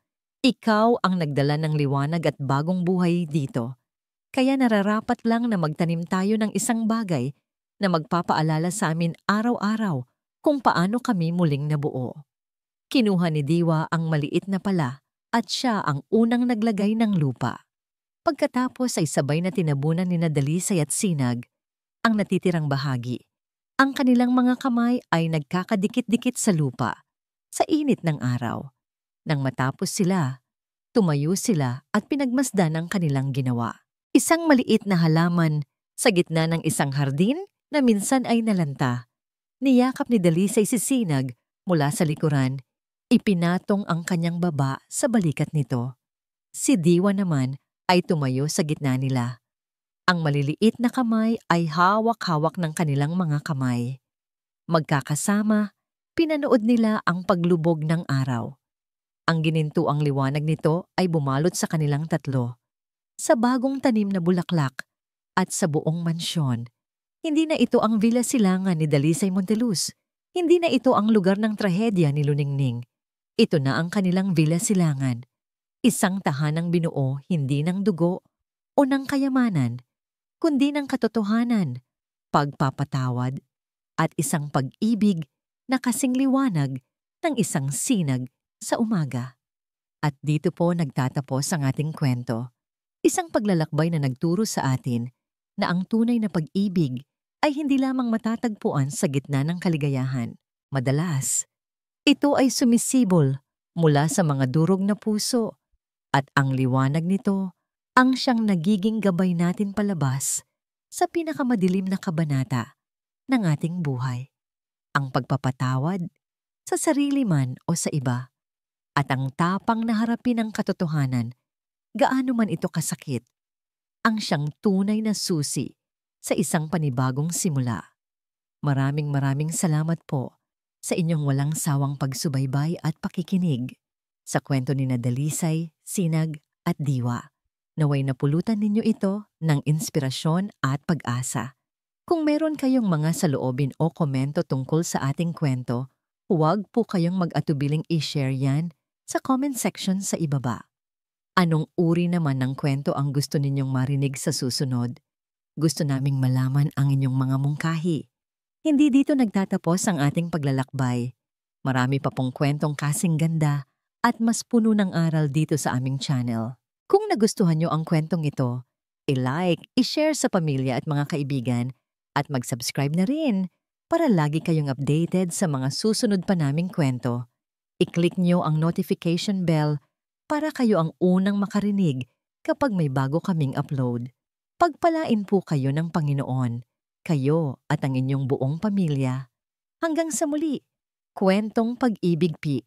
Ikaw ang nagdala ng liwanag at bagong buhay dito. Kaya nararapat lang na magtanim tayo ng isang bagay na magpapaalala sa amin araw-araw kung paano kami muling nabuo." Kinuha ni Diwa ang maliit na pala at siya ang unang naglagay ng lupa. Pagkatapos ay sabay na tinabunan ni Dalisay at Sinag ang natitirang bahagi. Ang kanilang mga kamay ay nagkakadikit-dikit sa lupa sa init ng araw. Nang matapos sila, tumayo sila at pinagmasdan ang kanilang ginawa. Isang maliit na halaman sa gitna ng isang hardin na minsan ay nalanta. Niyakap ni Dalisay si Sinag mula sa likuran. Ipinatong ang kanyang baba sa balikat nito. Si Diwa naman ay tumayo sa gitna nila. Ang maliliit na kamay ay hawak-hawak ng kanilang mga kamay. Magkakasama, pinanood nila ang paglubog ng araw. Ang ginintuang liwanag nito ay bumalot sa kanilang tatlo, sa bagong tanim na bulaklak at sa buong mansyon. Hindi na ito ang Villa Silangan ni Dalisay Monteluz. Hindi na ito ang lugar ng trahedya ni Luningning. Ito na ang kanilang Villa Silangan. Isang tahanang binuo hindi ng dugo o ng kayamanan, kundi ng katotohanan, pagpapatawad, at isang pag-ibig na kasing liwanag ng isang sinag sa umaga. At dito po nagtatapos ang ating kwento. Isang paglalakbay na nagturo sa atin na ang tunay na pag-ibig ay hindi lamang matatagpuan sa gitna ng kaligayahan. Madalas, ito ay sumisibol mula sa mga durog na puso at ang liwanag nito ang siyang nagiging gabay natin palabas sa pinakamadilim na kabanata ng ating buhay. Ang pagpapatawad sa sarili man o sa iba at ang tapang na harapin ang katotohanan, gaano man ito kasakit, ang siyang tunay na susi sa isang panibagong simula. Maraming salamat po sa inyong walang sawang pagsubaybay at pakikinig sa kwento ni Dalisay, Sinag at Diwa. Naway napulutan ninyo ito ng inspirasyon at pag-asa. Kung meron kayong mga saloobin o komento tungkol sa ating kwento, huwag po kayong mag-atubiling i-share yan sa comment section sa ibaba. Anong uri naman ng kwento ang gusto ninyong marinig sa susunod? Gusto naming malaman ang inyong mga mungkahi. Hindi dito nagtatapos ang ating paglalakbay. Marami pa pong kwentong kasing ganda at mas puno ng aral dito sa aming channel. Kung nagustuhan nyo ang kwentong ito, i-like, i-share sa pamilya at mga kaibigan at mag-subscribe na rin para lagi kayong updated sa mga susunod pa naming kwento. I-click nyo ang notification bell para kayo ang unang makarinig kapag may bago kaming upload. Pagpalain po kayo ng Panginoon, kayo at ang inyong buong pamilya. Hanggang sa muli, Kwentong Pag-ibig P.